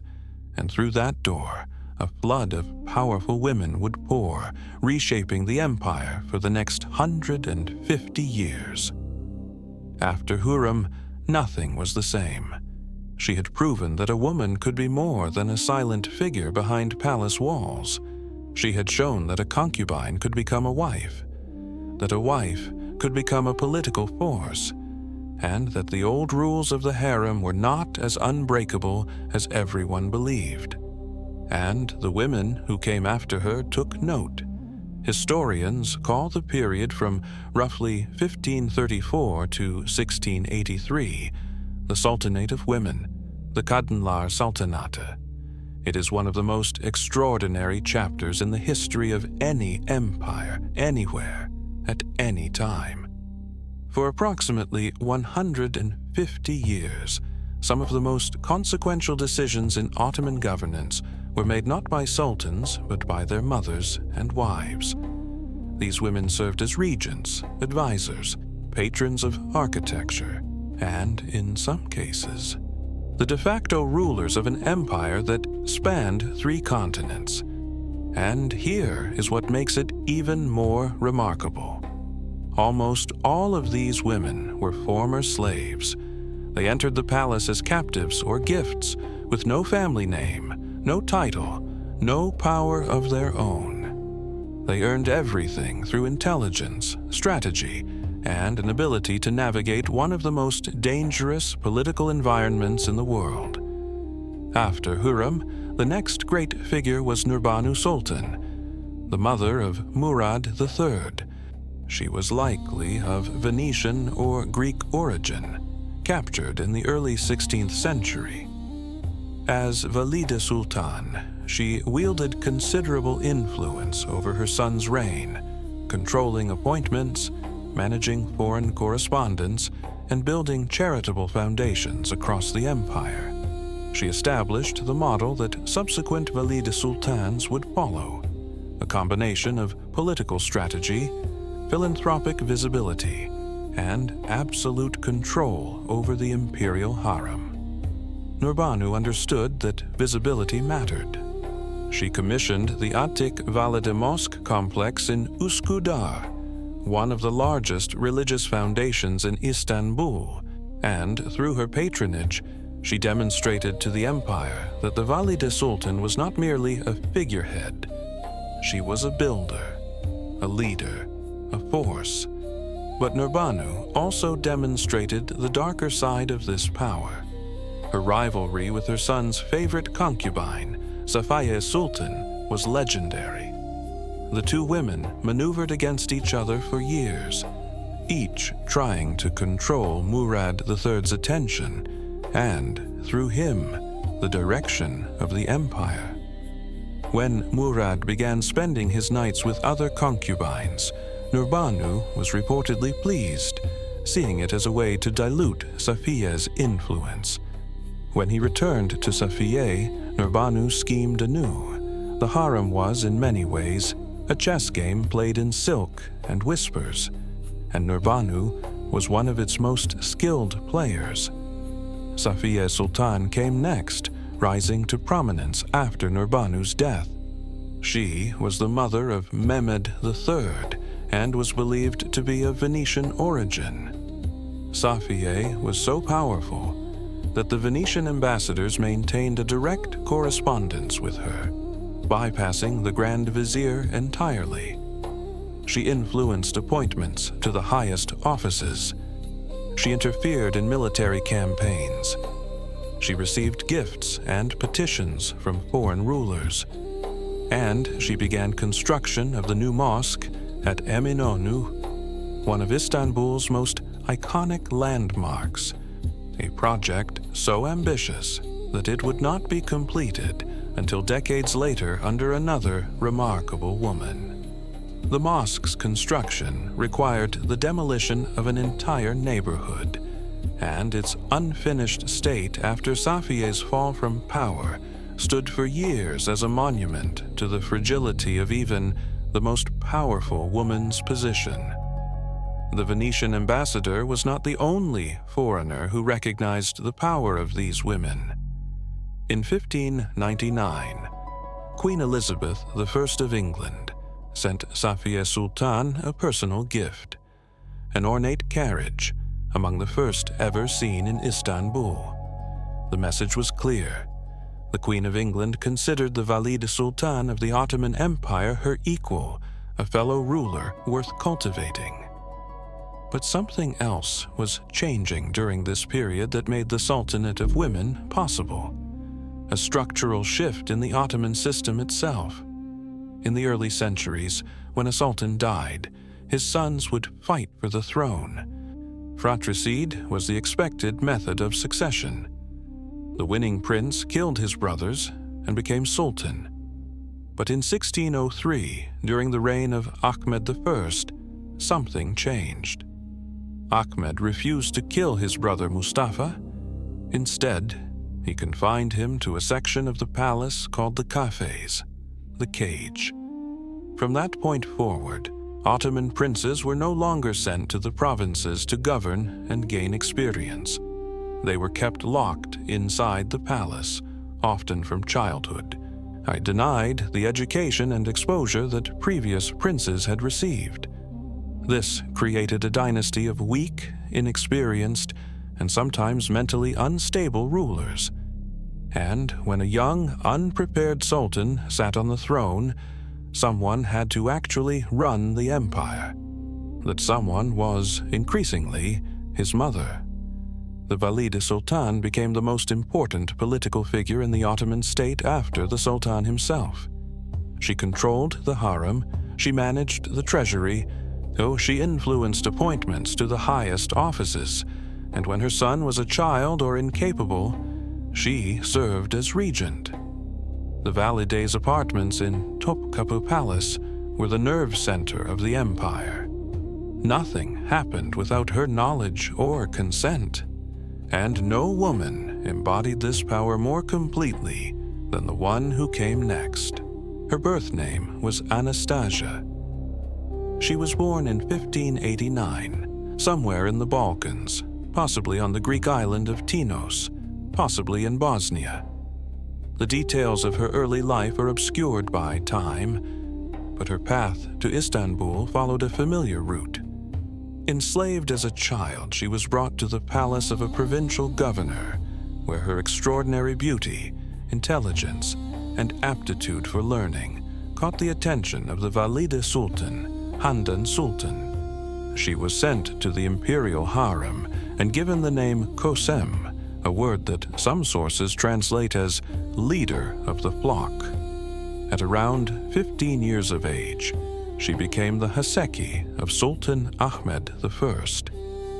and through that door, a flood of powerful women would pour, reshaping the empire for the next 150 years. After Hürrem, nothing was the same. She had proven that a woman could be more than a silent figure behind palace walls. She had shown that a concubine could become a wife, that a wife could become a political force, and that the old rules of the harem were not as unbreakable as everyone believed. And the women who came after her took note. Historians call the period from roughly 1534 to 1683 the Sultanate of Women, the Kadınlar Sultanatı. It is one of the most extraordinary chapters in the history of any empire, anywhere, at any time. For approximately 150 years, some of the most consequential decisions in Ottoman governance were made not by sultans, but by their mothers and wives. These women served as regents, advisors, patrons of architecture, and, in some cases, the de facto rulers of an empire that spanned 3 continents. And here is what makes it even more remarkable. Almost all of these women were former slaves. They entered the palace as captives or gifts, with no family name, no title, no power of their own. They earned everything through intelligence, strategy, and an ability to navigate one of the most dangerous political environments in the world. After Hürrem, the next great figure was Nurbanu Sultan, the mother of Murad III. She was likely of Venetian or Greek origin, captured in the early 16th century. As Valide Sultan, she wielded considerable influence over her son's reign, controlling appointments, managing foreign correspondence, and building charitable foundations across the empire. She established the model that subsequent Valide Sultans would follow, a combination of political strategy, philanthropic visibility, and absolute control over the imperial harem. Nurbanu understood that visibility mattered. She commissioned the Atik Valide Mosque complex in Üsküdar, one of the largest religious foundations in Istanbul, and through her patronage, she demonstrated to the empire that the Valide Sultan was not merely a figurehead. She was a builder, a leader, a force. But Nurbanu also demonstrated the darker side of this power. Her rivalry with her son's favorite concubine, Safiye Sultan, was legendary. The two women maneuvered against each other for years, each trying to control Murad III's attention and, through him, the direction of the empire. When Murad began spending his nights with other concubines, Nurbanu was reportedly pleased, seeing it as a way to dilute Safiye's influence. When he returned to Safiye, Nurbanu schemed anew. The harem was, in many ways, a chess game played in silk and whispers, and Nurbanu was one of its most skilled players. Safiye Sultan came next, rising to prominence after Nurbanu's death. She was the mother of Mehmed III and was believed to be of Venetian origin. Safiye was so powerful that the Venetian ambassadors maintained a direct correspondence with her, bypassing the Grand Vizier entirely. She influenced appointments to the highest offices. She interfered in military campaigns. She received gifts and petitions from foreign rulers. And she began construction of the new mosque at Eminönü, one of Istanbul's most iconic landmarks, a project so ambitious that it would not be completed until decades later under another remarkable woman. The mosque's construction required the demolition of an entire neighborhood, and its unfinished state after Safiye's fall from power stood for years as a monument to the fragility of even the most powerful woman's position. The Venetian ambassador was not the only foreigner who recognized the power of these women. In 1599, Queen Elizabeth I of England sent Safiye Sultan a personal gift, an ornate carriage, among the first ever seen in Istanbul. The message was clear. The Queen of England considered the Valide Sultan of the Ottoman Empire her equal, a fellow ruler worth cultivating. But something else was changing during this period that made the Sultanate of Women possible. A structural shift in the Ottoman system itself. In the early centuries, when a sultan died, his sons would fight for the throne. Fratricide was the expected method of succession. The winning prince killed his brothers and became sultan. But in 1603, during the reign of Ahmed I, something changed. Ahmed refused to kill his brother Mustafa. Instead, he confined him to a section of the palace called the cafes, the cage. From that point forward, Ottoman princes were no longer sent to the provinces to govern and gain experience. They were kept locked inside the palace, often from childhood, denied the education and exposure that previous princes had received. This created a dynasty of weak, inexperienced, and sometimes mentally unstable rulers. And when a young, unprepared sultan sat on the throne, someone had to actually run the empire. That someone was, increasingly, his mother. The Valide Sultan became the most important political figure in the Ottoman state after the Sultan himself. She controlled the harem, she managed the treasury, she influenced appointments to the highest offices, and when her son was a child or incapable, she served as regent. The Valide's apartments in Topkapı Palace were the nerve center of the empire. Nothing happened without her knowledge or consent, and no woman embodied this power more completely than the one who came next. Her birth name was Anastasia. She was born in 1589, somewhere in the Balkans, possibly on the Greek island of Tinos, possibly in Bosnia. The details of her early life are obscured by time, but her path to Istanbul followed a familiar route. Enslaved as a child, she was brought to the palace of a provincial governor, where her extraordinary beauty, intelligence, and aptitude for learning caught the attention of the Valide Sultan, Handan Sultan. she was sent to the imperial harem and given the name Kösem, a word that some sources translate as leader of the flock. At around 15 years of age, she became the Haseki of Sultan Ahmed I,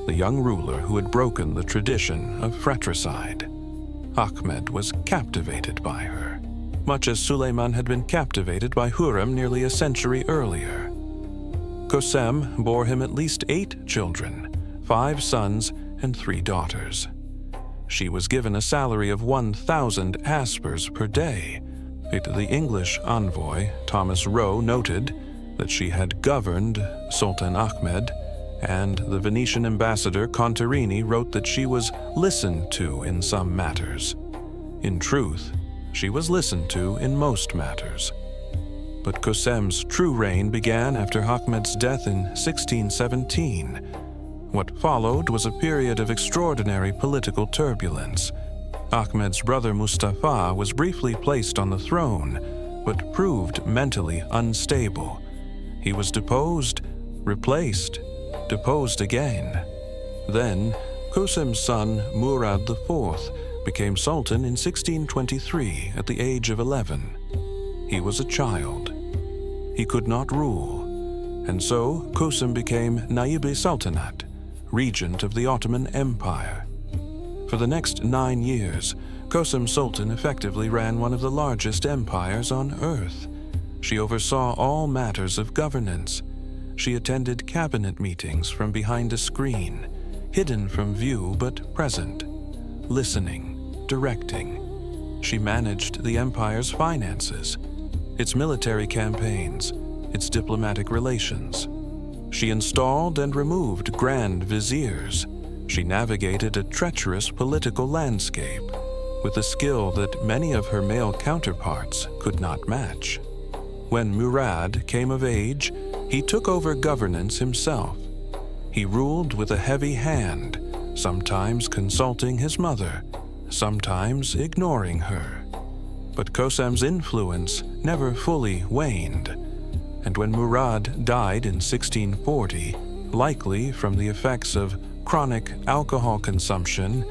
the young ruler who had broken the tradition of fratricide. Ahmed was captivated by her, much as Suleiman had been captivated by Hürrem nearly a century earlier. Kösem bore him at least 8 children, 5 sons and 3 daughters. She was given a salary of 1,000 aspers per day. The English envoy, Thomas Roe, noted that she had governed Sultan Ahmed, and the Venetian ambassador Contarini wrote that she was listened to in some matters. In truth, she was listened to in most matters. But Kösem's true reign began after Ahmed's death in 1617. What followed was a period of extraordinary political turbulence. Ahmed's brother Mustafa was briefly placed on the throne, but proved mentally unstable. He was deposed, replaced, deposed again. Then, Kösem's son Murad IV became sultan in 1623 at the age of 11. He was a child. He could not rule, and so Kösem became Naib-i Sultanate, regent of the Ottoman Empire. For the next 9 years, Kösem Sultan effectively ran one of the largest empires on earth. She oversaw all matters of governance. She attended cabinet meetings from behind a screen, hidden from view but present, listening, directing. She managed the empire's finances, its military campaigns, its diplomatic relations. She installed and removed grand viziers. She navigated a treacherous political landscape with a skill that many of her male counterparts could not match. When Murad came of age, he took over governance himself. He ruled with a heavy hand, sometimes consulting his mother, sometimes ignoring her. But Kösem's influence never fully waned, and when Murad died in 1640, likely from the effects of chronic alcohol consumption,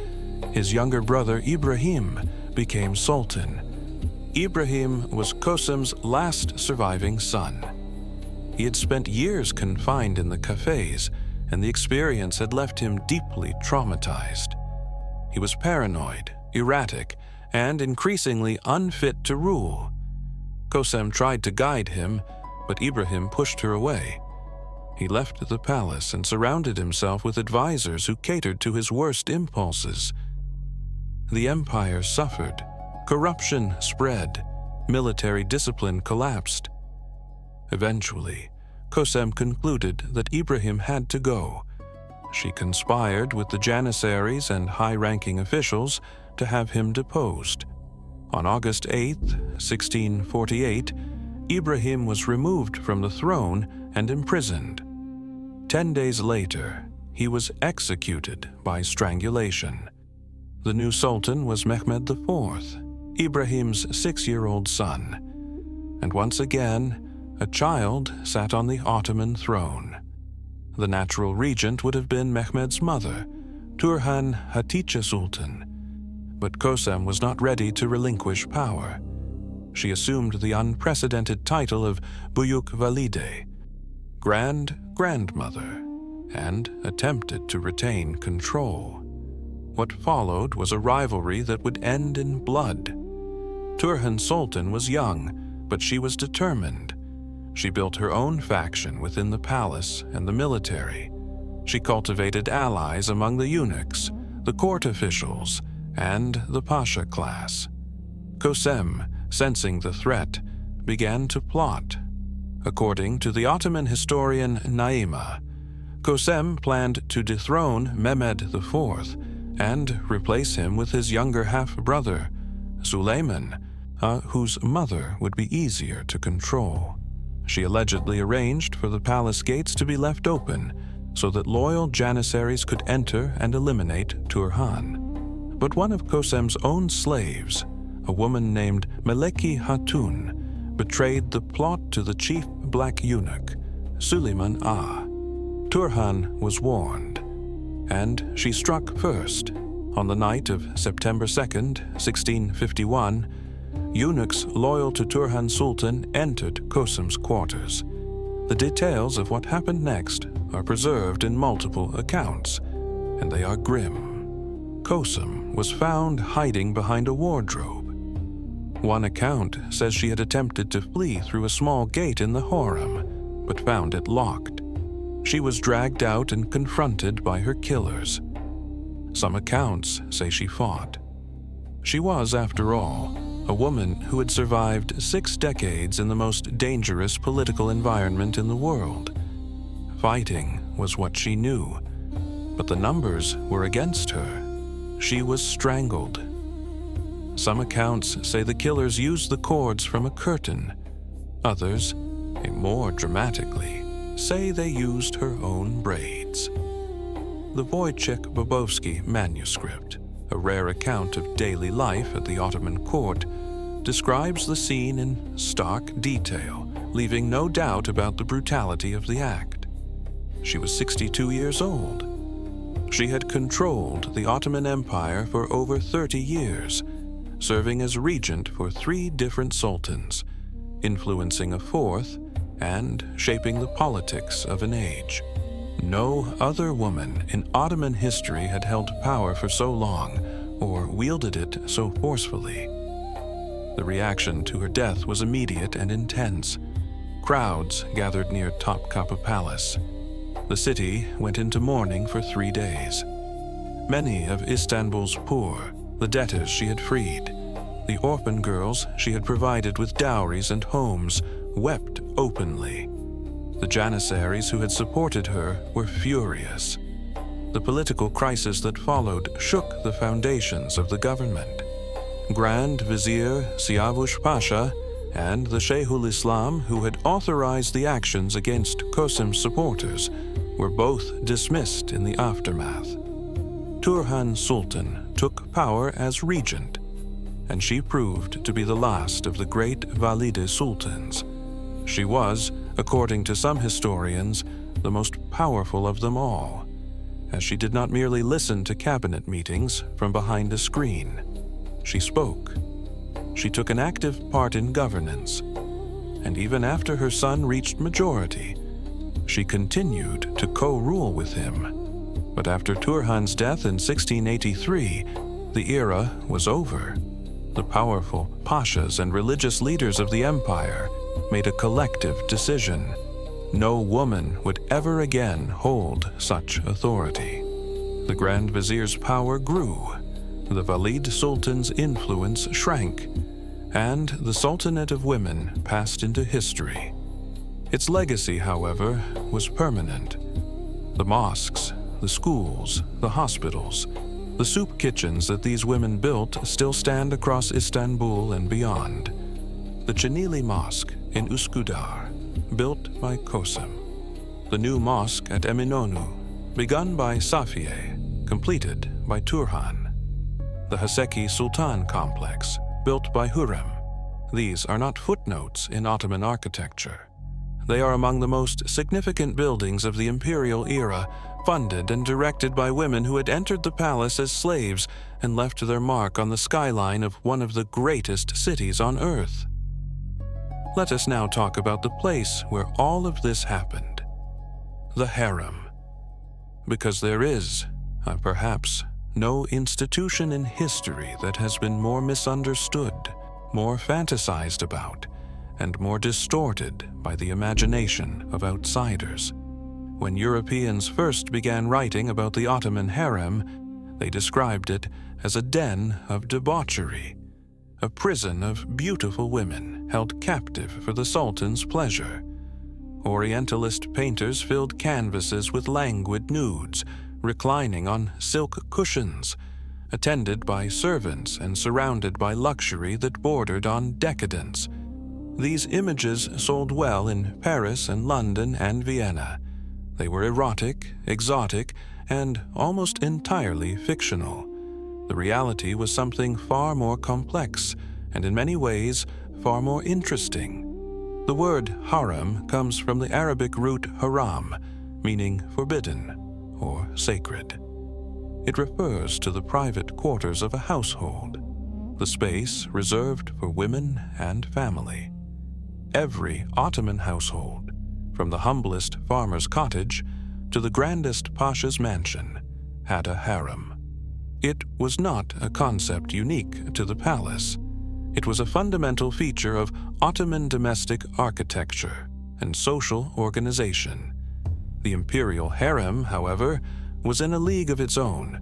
his younger brother Ibrahim became sultan. Ibrahim was Kösem's last surviving son. He had spent years confined in the cafes, and the experience had left him deeply traumatized. He was paranoid, erratic, and increasingly unfit to rule. Kösem tried to guide him, but Ibrahim pushed her away. He left the palace and surrounded himself with advisors who catered to his worst impulses. The empire suffered. Corruption spread. Military discipline collapsed. Eventually, Kösem concluded that Ibrahim had to go. She conspired with the janissaries and high-ranking officials to have him deposed. On August 8, 1648, Ibrahim was removed from the throne and imprisoned. 10 days later, he was executed by strangulation. The new sultan was Mehmed IV, Ibrahim's 6-year-old son. And once again, a child sat on the Ottoman throne. The natural regent would have been Mehmed's mother, Turhan Hatice Sultan. But Kösem was not ready to relinquish power. She assumed the unprecedented title of Büyük Valide, Grandmother, and attempted to retain control. What followed was a rivalry that would end in blood. Turhan Sultan was young, but she was determined. She built her own faction within the palace and the military. She cultivated allies among the eunuchs, the court officials, and the pasha class. Kösem, sensing the threat, began to plot. According to the Ottoman historian Naima, Kösem planned to dethrone Mehmed IV and replace him with his younger half-brother, Suleiman, whose mother would be easier to control. She allegedly arranged for the palace gates to be left open so that loyal janissaries could enter and eliminate Turhan. But one of Kösem's own slaves, a woman named Meleki Hatun, betrayed the plot to the chief black eunuch, Suleiman Ah. Turhan was warned, and she struck first. On the night of September 2nd, 1651, eunuchs loyal to Hürrem Sultan entered Kösem's quarters. The details of what happened next are preserved in multiple accounts, and they are grim. Kösem was found hiding behind a wardrobe. One account says she had attempted to flee through a small gate in the Harem, but found it locked. She was dragged out and confronted by her killers. Some accounts say she fought. She was, after all, a woman who had survived 6 decades in the most dangerous political environment in the world. Fighting was what she knew, but the numbers were against her. She was strangled. Some accounts say the killers used the cords from a curtain. Others, more dramatically, say they used her own braids. The Wojciech Bobowski manuscript, a rare account of daily life at the Ottoman court, describes the scene in stark detail, leaving no doubt about the brutality of the act. She was 62 years old. She had controlled the Ottoman Empire for over 30 years, serving as regent for 3 different sultans, influencing a 4th, and shaping the politics of an age. No other woman in Ottoman history had held power for so long or wielded it so forcefully. The reaction to her death was immediate and intense. Crowds gathered near Topkapı Palace. The city went into mourning for 3 days. Many of Istanbul's poor, the debtors she had freed, the orphan girls she had provided with dowries and homes, wept openly. The janissaries who had supported her were furious. The political crisis that followed shook the foundations of the government. Grand Vizier Siyavush Pasha and the Sheikhul Islam, who had authorized the actions against Kösem's supporters, were both dismissed in the aftermath. Hürrem Sultan took power as regent, and she proved to be the last of the great Valide sultans. She was, according to some historians, the most powerful of them all, as she did not merely listen to cabinet meetings from behind a screen. She spoke. She took an active part in governance, and even after her son reached majority, she continued to co-rule with him. But after Turhan's death in 1683, the era was over. The powerful pashas and religious leaders of the empire made a collective decision. No woman would ever again hold such authority. The Grand Vizier's power grew, the Valide Sultan's influence shrank, and the Sultanate of Women passed into history. Its legacy, however, was permanent. The mosques, the schools, the hospitals, the soup kitchens that these women built still stand across Istanbul and beyond. The Çinili Mosque in Üsküdar, built by Kösem. The new mosque at Eminönü, begun by Safiye, completed by Turhan. The Haseki Sultan complex, built by Hürrem. These are not footnotes in Ottoman architecture. They are among the most significant buildings of the imperial era, funded and directed by women who had entered the palace as slaves and left their mark on the skyline of one of the greatest cities on earth. Let us now talk about the place where all of this happened, the harem. Because there is, perhaps, no institution in history that has been more misunderstood, more fantasized about, and more distorted by the imagination of outsiders. When Europeans first began writing about the Ottoman harem, they described it as a den of debauchery, a prison of beautiful women held captive for the Sultan's pleasure. Orientalist painters filled canvases with languid nudes, reclining on silk cushions, attended by servants and surrounded by luxury that bordered on decadence. These images sold well in Paris and London and Vienna. They were erotic, exotic, and almost entirely fictional. The reality was something far more complex, and in many ways, far more interesting. The word harem comes from the Arabic root haram, meaning forbidden or sacred. It refers to the private quarters of a household, the space reserved for women and family. Every Ottoman household, from the humblest farmer's cottage to the grandest pasha's mansion, had a harem. It was not a concept unique to the palace. It was a fundamental feature of Ottoman domestic architecture and social organization. The imperial harem, however, was in a league of its own.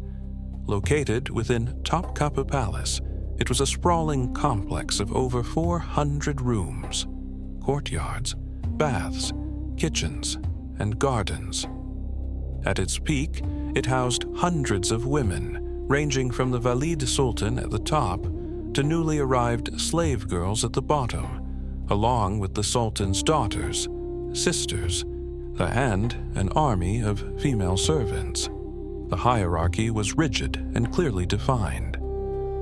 Located within Topkapi Palace, it was a sprawling complex of over 400 rooms, courtyards, baths, kitchens, and gardens. At its peak, it housed hundreds of women, ranging from the Valid Sultan at the top to newly arrived slave girls at the bottom, along with the Sultan's daughters, sisters, and an army of female servants. The hierarchy was rigid and clearly defined.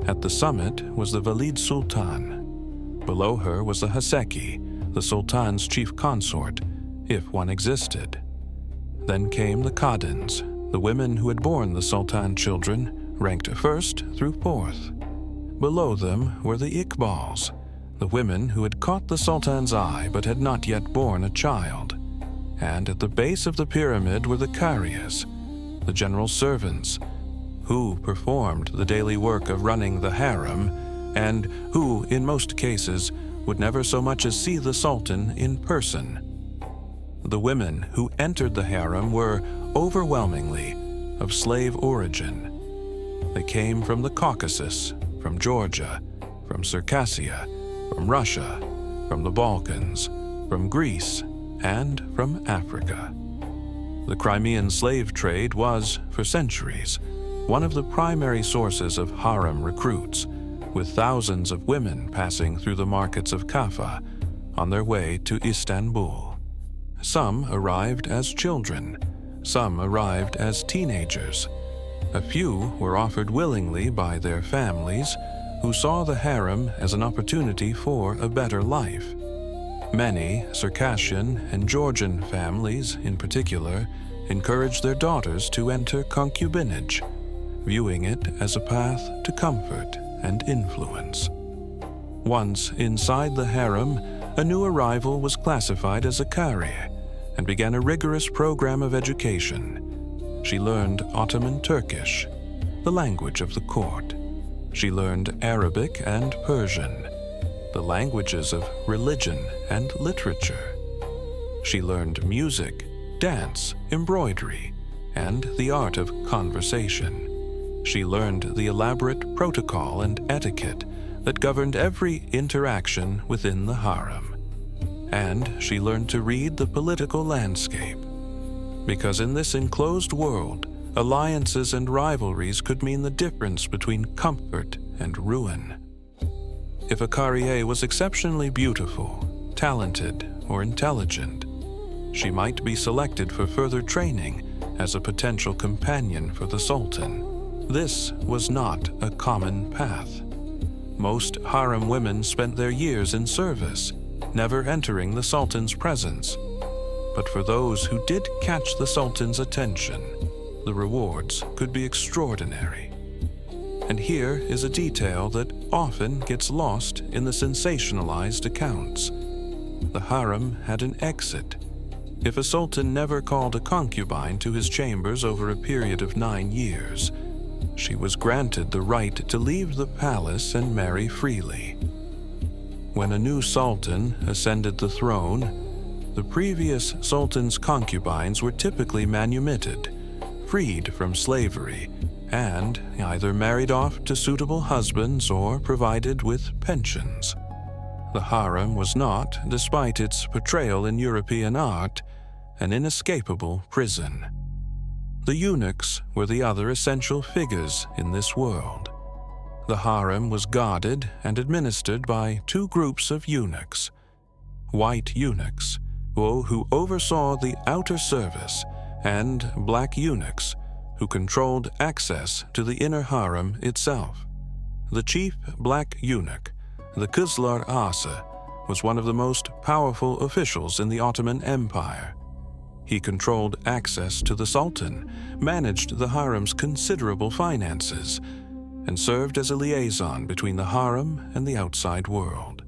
At the summit was the Valid Sultan. Below her was the Haseki, the Sultan's chief consort, if one existed. Then came the Khadans, the women who had borne the Sultan children, ranked first through fourth. Below them were the Iqbals, the women who had caught the Sultan's eye but had not yet borne a child. And at the base of the pyramid were the Qariyas, the general servants, who performed the daily work of running the harem and who, in most cases, would never so much as see the Sultan in person. The women who entered the harem were, overwhelmingly, of slave origin. They came from the Caucasus, from Georgia, from Circassia, from Russia, from the Balkans, from Greece, and from Africa. The Crimean slave trade was, for centuries, one of the primary sources of harem recruits, with thousands of women passing through the markets of Kaffa on their way to Istanbul. Some arrived as children, some arrived as teenagers. A few were offered willingly by their families, who saw the harem as an opportunity for a better life. Many Circassian and Georgian families, in particular, encouraged their daughters to enter concubinage, viewing it as a path to comfort and influence. Once inside the harem, a new arrival was classified as a Qari and began a rigorous program of education. She learned Ottoman Turkish, the language of the court. She learned Arabic and Persian, the languages of religion and literature. She learned music, dance, embroidery, and the art of conversation. She learned the elaborate protocol and etiquette that governed every interaction within the harem. And she learned to read the political landscape. Because in this enclosed world, alliances and rivalries could mean the difference between comfort and ruin. If a Qariye was exceptionally beautiful, talented, or intelligent, she might be selected for further training as a potential companion for the Sultan. This was not a common path. Most harem women spent their years in service, never entering the Sultan's presence. But for those who did catch the Sultan's attention, the rewards could be extraordinary. And here is a detail that often gets lost in the sensationalized accounts. The harem had an exit. If a sultan never called a concubine to his chambers over a period of 9 years, she was granted the right to leave the palace and marry freely. When a new sultan ascended the throne, the previous sultan's concubines were typically manumitted, freed from slavery, and either married off to suitable husbands or provided with pensions. The harem was not, despite its portrayal in European art, an inescapable prison. The eunuchs were the other essential figures in this world. The harem was guarded and administered by 2 groups of eunuchs: white eunuchs, who oversaw the outer service, and black eunuchs, who controlled access to the inner harem itself. The chief black eunuch, the Kızlar Ağası, was one of the most powerful officials in the Ottoman Empire. He controlled access to the Sultan, managed the harem's considerable finances, and served as a liaison between the harem and the outside world.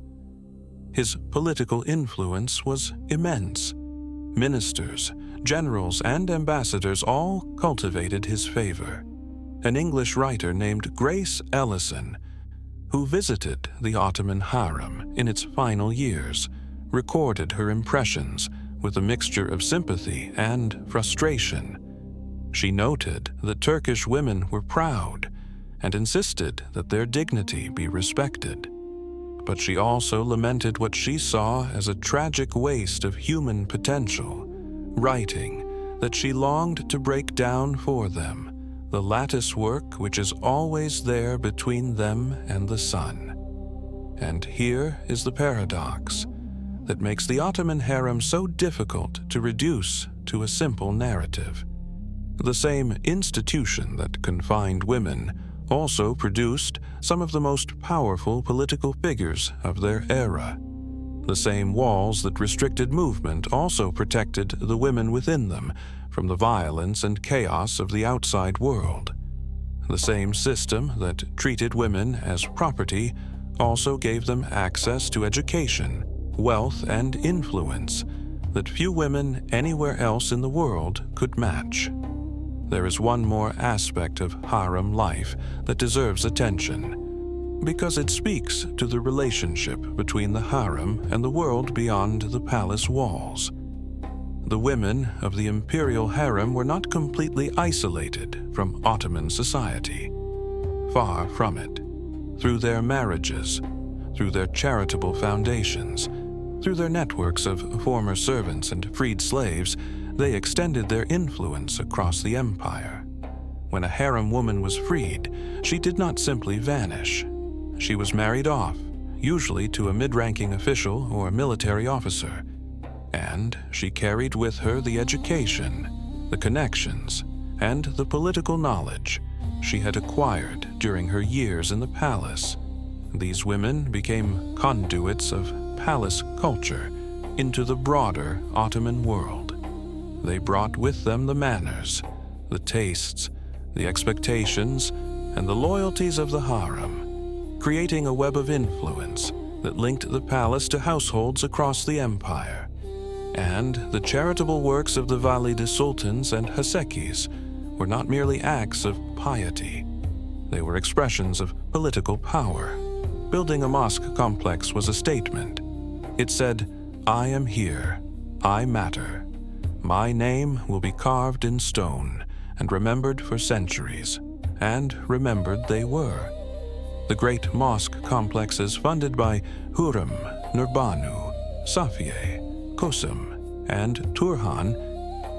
His political influence was immense. Ministers, generals, and ambassadors all cultivated his favor. An English writer named Grace Ellison, who visited the Ottoman harem in its final years, recorded her impressions with a mixture of sympathy and frustration. She noted that Turkish women were proud and insisted that their dignity be respected. But she also lamented what she saw as a tragic waste of human potential, writing that she longed to break down for them the lattice work which is always there between them and the sun. And here is the paradox that makes the Ottoman harem so difficult to reduce to a simple narrative. The same institution that confined women also produced some of the most powerful political figures of their era. The same walls that restricted movement also protected the women within them from the violence and chaos of the outside world. The same system that treated women as property also gave them access to education, wealth, and influence that few women anywhere else in the world could match. There is one more aspect of harem life that deserves attention, because it speaks to the relationship between the harem and the world beyond the palace walls. The women of the imperial harem were not completely isolated from Ottoman society. Far from it. Through their marriages, through their charitable foundations, through their networks of former servants and freed slaves, they extended their influence across the empire. When a harem woman was freed, she did not simply vanish. She was married off, usually to a mid-ranking official or military officer, and she carried with her the education, the connections, and the political knowledge she had acquired during her years in the palace. These women became conduits of palace culture into the broader Ottoman world. They brought with them the manners, the tastes, the expectations, and the loyalties of the harem, creating a web of influence that linked the palace to households across the empire. And the charitable works of the Valide Sultans and Hasekis were not merely acts of piety. They were expressions of political power. Building a mosque complex was a statement. It said, "I am here. I matter. My name will be carved in stone and remembered for centuries." And remembered they were. The great mosque complexes funded by Hürrem, Nurbanu, Safiye, Kösem, and Turhan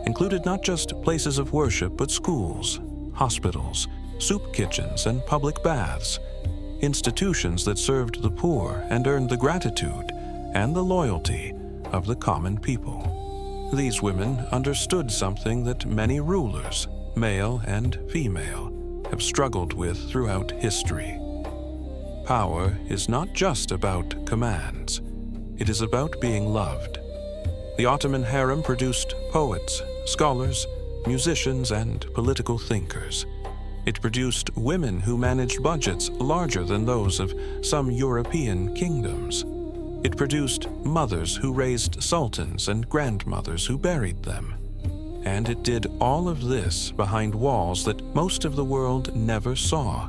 included not just places of worship but schools, hospitals, soup kitchens, and public baths, institutions that served the poor and earned the gratitude and the loyalty of the common people. These women understood something that many rulers, male and female, have struggled with throughout history. Power is not just about commands. It is about being loved. The Ottoman harem produced poets, scholars, musicians, and political thinkers. It produced women who managed budgets larger than those of some European kingdoms. It produced mothers who raised sultans and grandmothers who buried them. And it did all of this behind walls that most of the world never saw,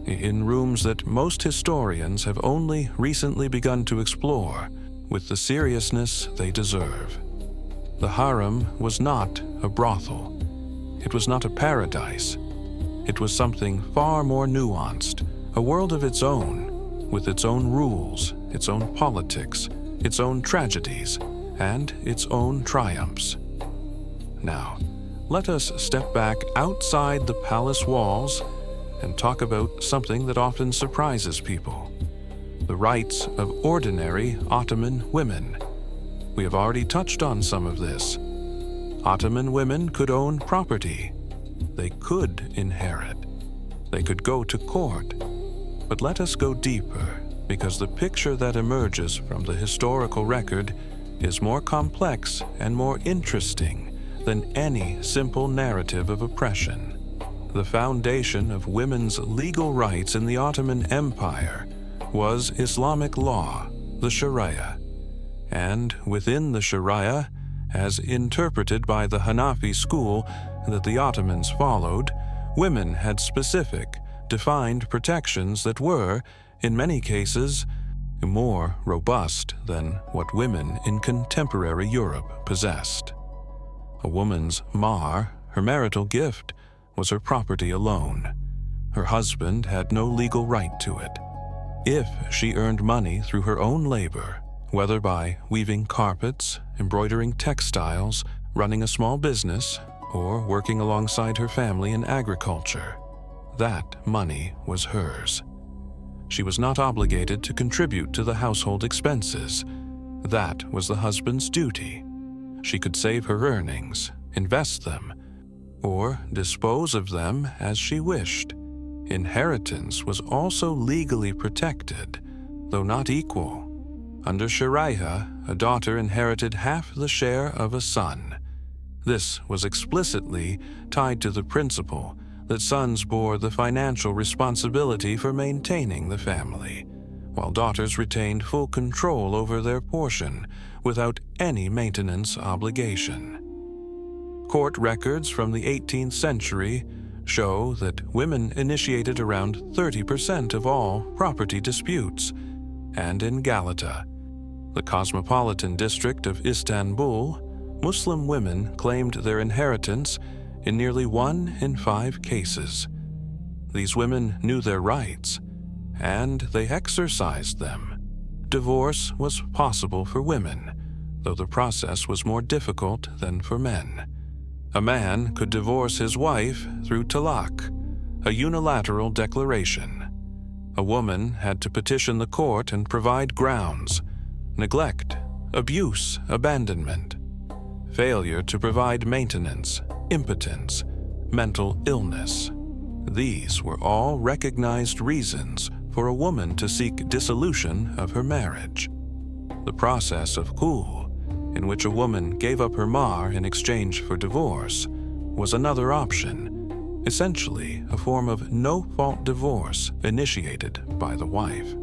in rooms that most historians have only recently begun to explore with the seriousness they deserve. The harem was not a brothel. It was not a paradise. It was something far more nuanced, a world of its own, with its own rules, its own politics, its own tragedies, and its own triumphs. Now, let us step back outside the palace walls and talk about something that often surprises people: the rights of ordinary Ottoman women. We have already touched on some of this. Ottoman women could own property. They could inherit. They could go to court. But let us go deeper, because the picture that emerges from the historical record is more complex and more interesting than any simple narrative of oppression. The foundation of women's legal rights in the Ottoman Empire was Islamic law, the Sharia. And within the Sharia, as interpreted by the Hanafi school that the Ottomans followed, women had specific, defined protections that were, in many cases, more robust than what women in contemporary Europe possessed. A woman's mahr, her marital gift, was her property alone. Her husband had no legal right to it. If she earned money through her own labor, whether by weaving carpets, embroidering textiles, running a small business, or working alongside her family in agriculture, that money was hers. She was not obligated to contribute to the household expenses. That was the husband's duty. She could save her earnings, invest them, or dispose of them as she wished. Inheritance was also legally protected, though not equal. Under Sharia, a daughter inherited half the share of a son. This was explicitly tied to the principle that sons bore the financial responsibility for maintaining the family, while daughters retained full control over their portion without any maintenance obligation. Court records from the 18th century show that women initiated around 30% of all property disputes, and in Galata, the cosmopolitan district of Istanbul, Muslim women claimed their inheritance in nearly 1 in 5 cases. These women knew their rights, and they exercised them. Divorce was possible for women, though the process was more difficult than for men. A man could divorce his wife through talaq, a unilateral declaration. A woman had to petition the court and provide grounds: neglect, abuse, abandonment, failure to provide maintenance, impotence, mental illness. These were all recognized reasons for a woman to seek dissolution of her marriage. The process of khul, in which a woman gave up her mahr in exchange for divorce, was another option, essentially a form of no-fault divorce initiated by the wife.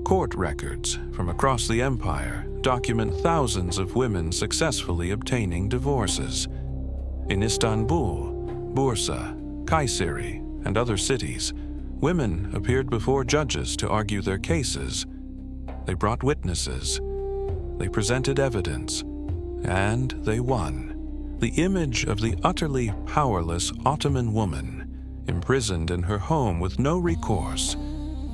Court records from across the empire document thousands of women successfully obtaining divorces. In Istanbul, Bursa, Kayseri, and other cities, women appeared before judges to argue their cases. They brought witnesses, they presented evidence, and they won. The image of the utterly powerless Ottoman woman, imprisoned in her home with no recourse,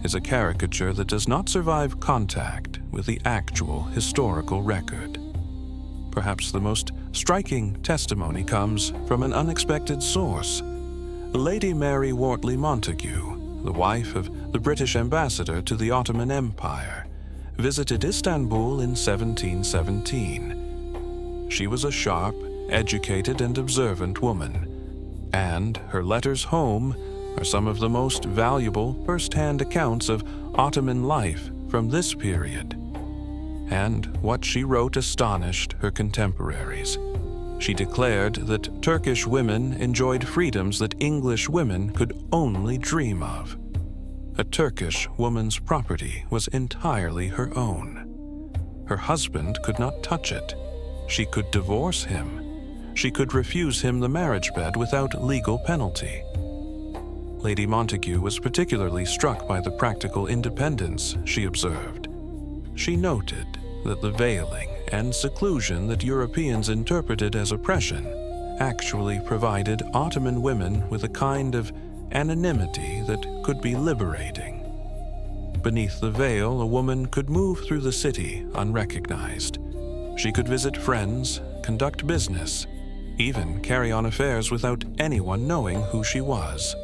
is a caricature that does not survive contact with the actual historical record. Perhaps the most striking testimony comes from an unexpected source. Lady Mary Wortley Montagu, the wife of the British ambassador to the Ottoman Empire, visited Istanbul in 1717. She was a sharp, educated, and observant woman, and her letters home are some of the most valuable first-hand accounts of Ottoman life from this period. And what she wrote astonished her contemporaries. She declared that Turkish women enjoyed freedoms that English women could only dream of. A Turkish woman's property was entirely her own. Her husband could not touch it. She could divorce him. She could refuse him the marriage bed without legal penalty. Lady Montagu was particularly struck by the practical independence she observed. She noted that the veiling and seclusion that Europeans interpreted as oppression actually provided Ottoman women with a kind of anonymity that could be liberating. Beneath the veil, a woman could move through the city unrecognized. She could visit friends, conduct business, even carry on affairs without anyone knowing who she was.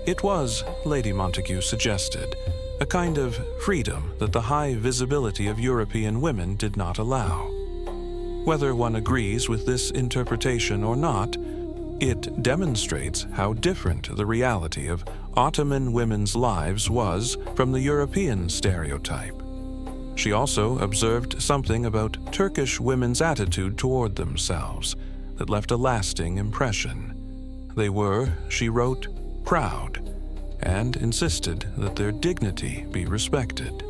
It was, Lady Montagu suggested, a kind of freedom that the high visibility of European women did not allow. Whether one agrees with this interpretation or not, it demonstrates how different the reality of Ottoman women's lives was from the European stereotype. She also observed something about Turkish women's attitude toward themselves, that left a lasting impression. They were, she wrote, proud, and insisted that their dignity be respected.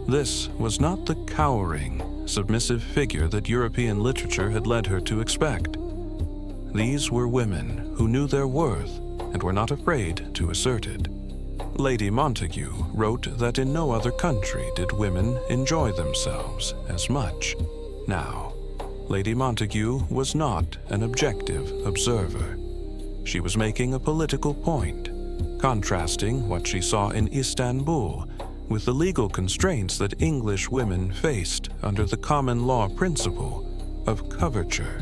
This was not the cowering, submissive figure that European literature had led her to expect. These were women who knew their worth and were not afraid to assert it. Lady Montagu wrote that in no other country did women enjoy themselves as much. Now, Lady Montagu was not an objective observer. She was making a political point, contrasting what she saw in Istanbul with the legal constraints that English women faced under the common law principle of coverture,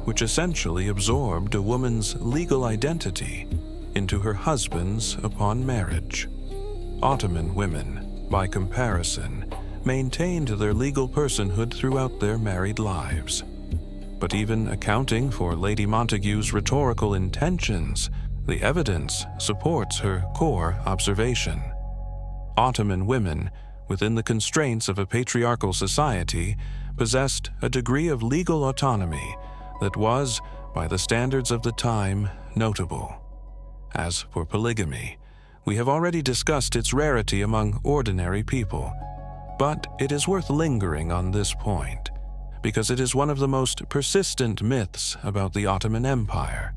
which essentially absorbed a woman's legal identity into her husband's upon marriage. Ottoman women, by comparison, maintained their legal personhood throughout their married lives. But even accounting for Lady Montagu's rhetorical intentions, the evidence supports her core observation. Ottoman women, within the constraints of a patriarchal society, possessed a degree of legal autonomy that was, by the standards of the time, notable. As for polygamy, we have already discussed its rarity among ordinary people, but it is worth lingering on this point, because it is one of the most persistent myths about the Ottoman Empire.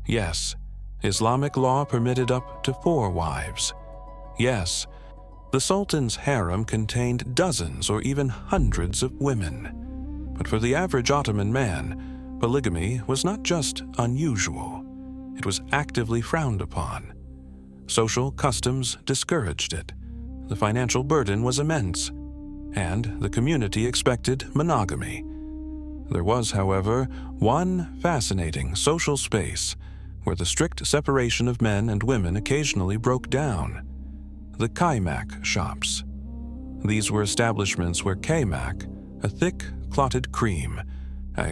Yes, Islamic law permitted up to 4 wives. Yes, the Sultan's harem contained dozens or even hundreds of women. But for the average Ottoman man, polygamy was not just unusual, it was actively frowned upon. Social customs discouraged it, the financial burden was immense, and the community expected monogamy. There was, however, one fascinating social space where the strict separation of men and women occasionally broke down: the kaymak shops. These were establishments where kaymak, a thick, clotted cream,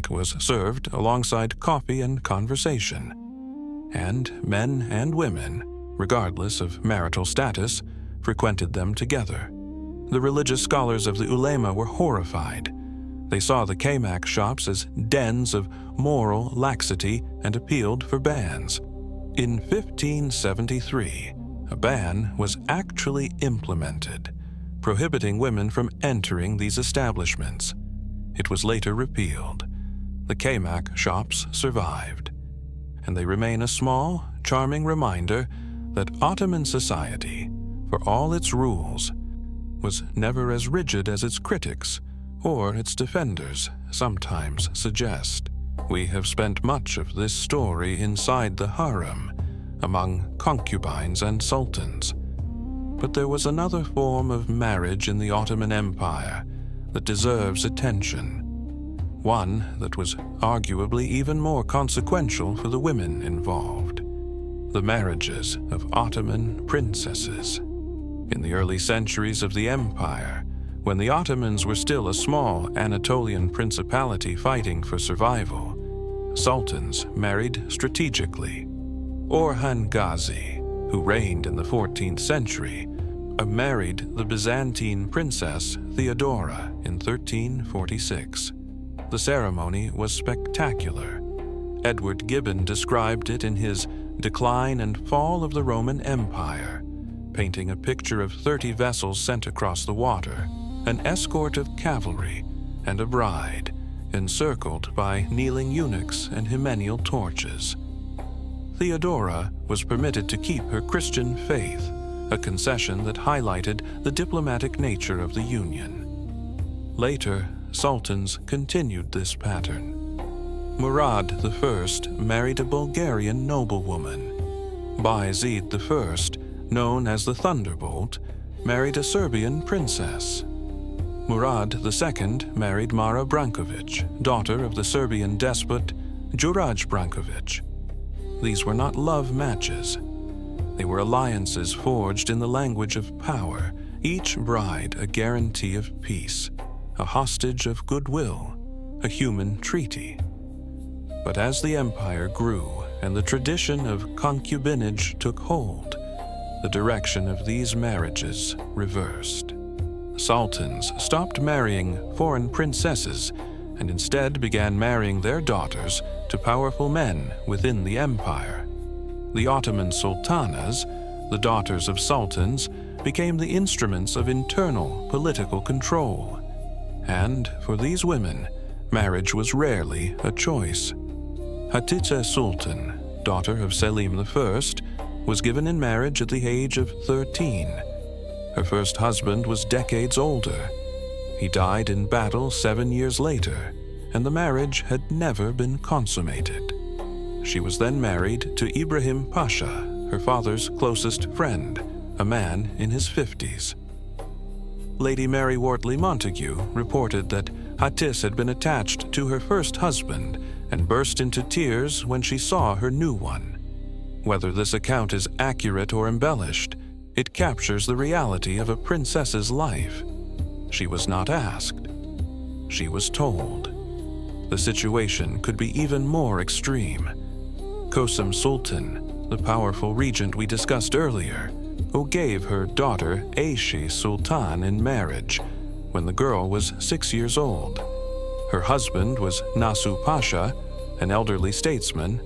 was served alongside coffee and conversation. And men and women, regardless of marital status, frequented them together. The religious scholars of the ulema were horrified. They saw the kaymak shops as dens of moral laxity and appealed for bans. In 1573, a ban was actually implemented, prohibiting women from entering these establishments. It was later repealed. The kaymak shops survived, and they remain a small, charming reminder that Ottoman society, for all its rules, was never as rigid as its critics or its defenders sometimes suggest. We have spent much of this story inside the harem, among concubines and sultans. But there was another form of marriage in the Ottoman Empire that deserves attention, one that was arguably even more consequential for the women involved: the marriages of Ottoman princesses. In the early centuries of the empire, when the Ottomans were still a small Anatolian principality fighting for survival, sultans married strategically. Orhan Gazi, who reigned in the 14th century, married the Byzantine princess Theodora in 1346. The ceremony was spectacular. Edward Gibbon described it in his Decline and Fall of the Roman Empire, painting a picture of 30 vessels sent across the water, an escort of cavalry, and a bride, encircled by kneeling eunuchs and hymeneal torches. Theodora was permitted to keep her Christian faith, a concession that highlighted the diplomatic nature of the union. Later, sultans continued this pattern. Murad I married a Bulgarian noblewoman. Bayezid I, known as the Thunderbolt, married a Serbian princess. Murad II married Mara Branković, daughter of the Serbian despot Đurađ Branković. These were not love matches. They were alliances forged in the language of power, each bride a guarantee of peace, a hostage of goodwill, a human treaty. But as the empire grew and the tradition of concubinage took hold, the direction of these marriages reversed. Sultans stopped marrying foreign princesses and instead began marrying their daughters to powerful men within the empire. The Ottoman sultanas, the daughters of sultans, became the instruments of internal political control. And for these women, marriage was rarely a choice. Hatice Sultan, daughter of Selim I, was given in marriage at the age of 13. Her first husband was decades older. He died in battle 7 years later, and the marriage had never been consummated. She was then married to Ibrahim Pasha, her father's closest friend, a man in his 50s. Lady Mary Wortley Montagu reported that Hatice had been attached to her first husband and burst into tears when she saw her new one. Whether this account is accurate or embellished, it captures the reality of a princess's life. She was not asked. She was told. The situation could be even more extreme. Kösem Sultan, the powerful regent we discussed earlier, who gave her daughter Aishi Sultan in marriage when the girl was 6 years old. Her husband was Nasu Pasha, an elderly statesman.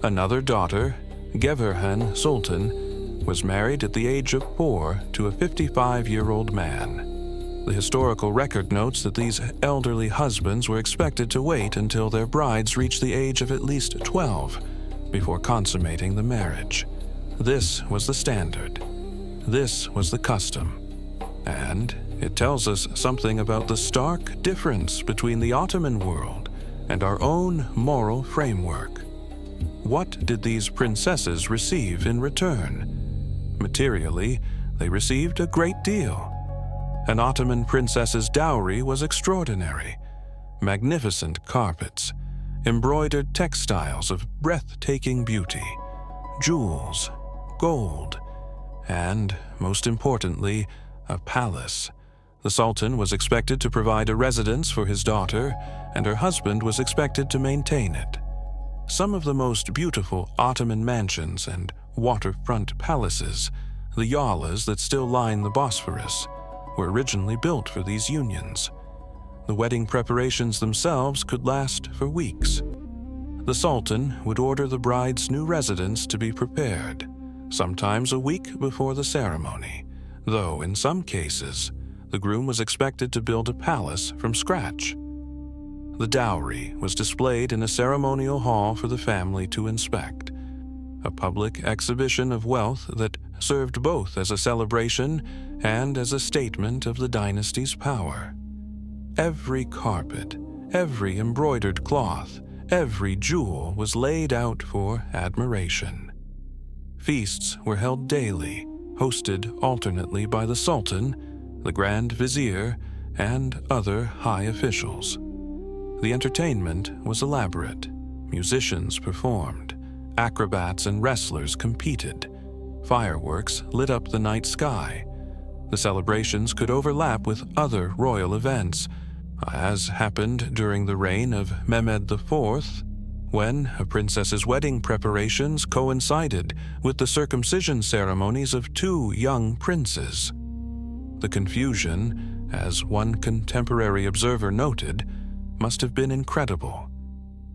Another daughter, Geverhan Sultan, was married at the age of 4 to a 55-year-old man. The historical record notes that these elderly husbands were expected to wait until their brides reached the age of at least 12 before consummating the marriage. This was the standard. This was the custom. And it tells us something about the stark difference between the Ottoman world and our own moral framework. What did these princesses receive in return? Materially, they received a great deal. An Ottoman princess's dowry was extraordinary. Magnificent carpets, embroidered textiles of breathtaking beauty, jewels, gold, and, most importantly, a palace. The Sultan was expected to provide a residence for his daughter, and her husband was expected to maintain it. Some of the most beautiful Ottoman mansions and waterfront palaces, the yalas that still line the Bosphorus, were originally built for these unions. The wedding preparations themselves could last for weeks. The Sultan would order the bride's new residence to be prepared, sometimes a week before the ceremony, though in some cases, the groom was expected to build a palace from scratch. The dowry was displayed in a ceremonial hall for the family to inspect, a public exhibition of wealth that served both as a celebration and as a statement of the dynasty's power. Every carpet, every embroidered cloth, every jewel was laid out for admiration. Feasts were held daily, hosted alternately by the Sultan, the Grand Vizier, and other high officials. The entertainment was elaborate. Musicians performed, acrobats and wrestlers competed. Fireworks lit up the night sky. The celebrations could overlap with other royal events, as happened during the reign of Mehmed IV, when a princess's wedding preparations coincided with the circumcision ceremonies of 2 young princes. The confusion, as one contemporary observer noted, must have been incredible.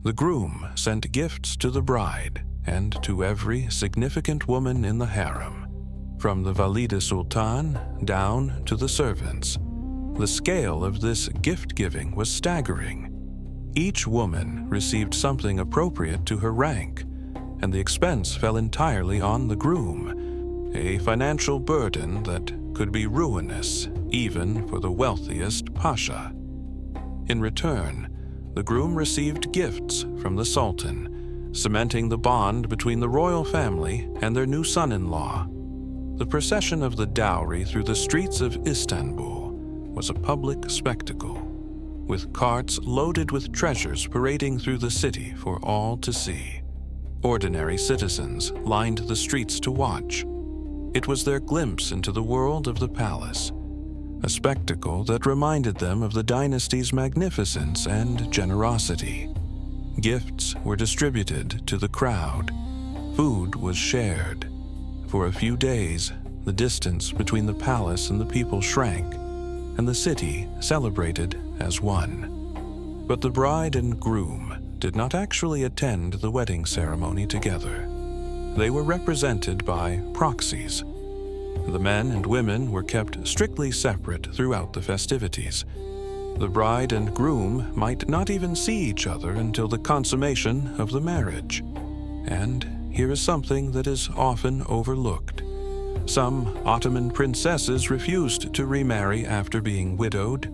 The groom sent gifts to the bride and to every significant woman in the harem, from the Valide Sultan down to the servants. The scale of this gift-giving was staggering. Each woman received something appropriate to her rank, and the expense fell entirely on the groom, a financial burden that could be ruinous even for the wealthiest pasha. In return, the groom received gifts from the Sultan, cementing the bond between the royal family and their new son-in-law. The procession of the dowry through the streets of Istanbul was a public spectacle, with carts loaded with treasures parading through the city for all to see. Ordinary citizens lined the streets to watch. It was their glimpse into the world of the palace, a spectacle that reminded them of the dynasty's magnificence and generosity. Gifts were distributed to the crowd. Food was shared. For a few days, the distance between the palace and the people shrank, and the city celebrated as one. But the bride and groom did not actually attend the wedding ceremony together. They were represented by proxies. The men and women were kept strictly separate throughout the festivities. The bride and groom might not even see each other until the consummation of the marriage. And here is something that is often overlooked. Some Ottoman princesses refused to remarry after being widowed.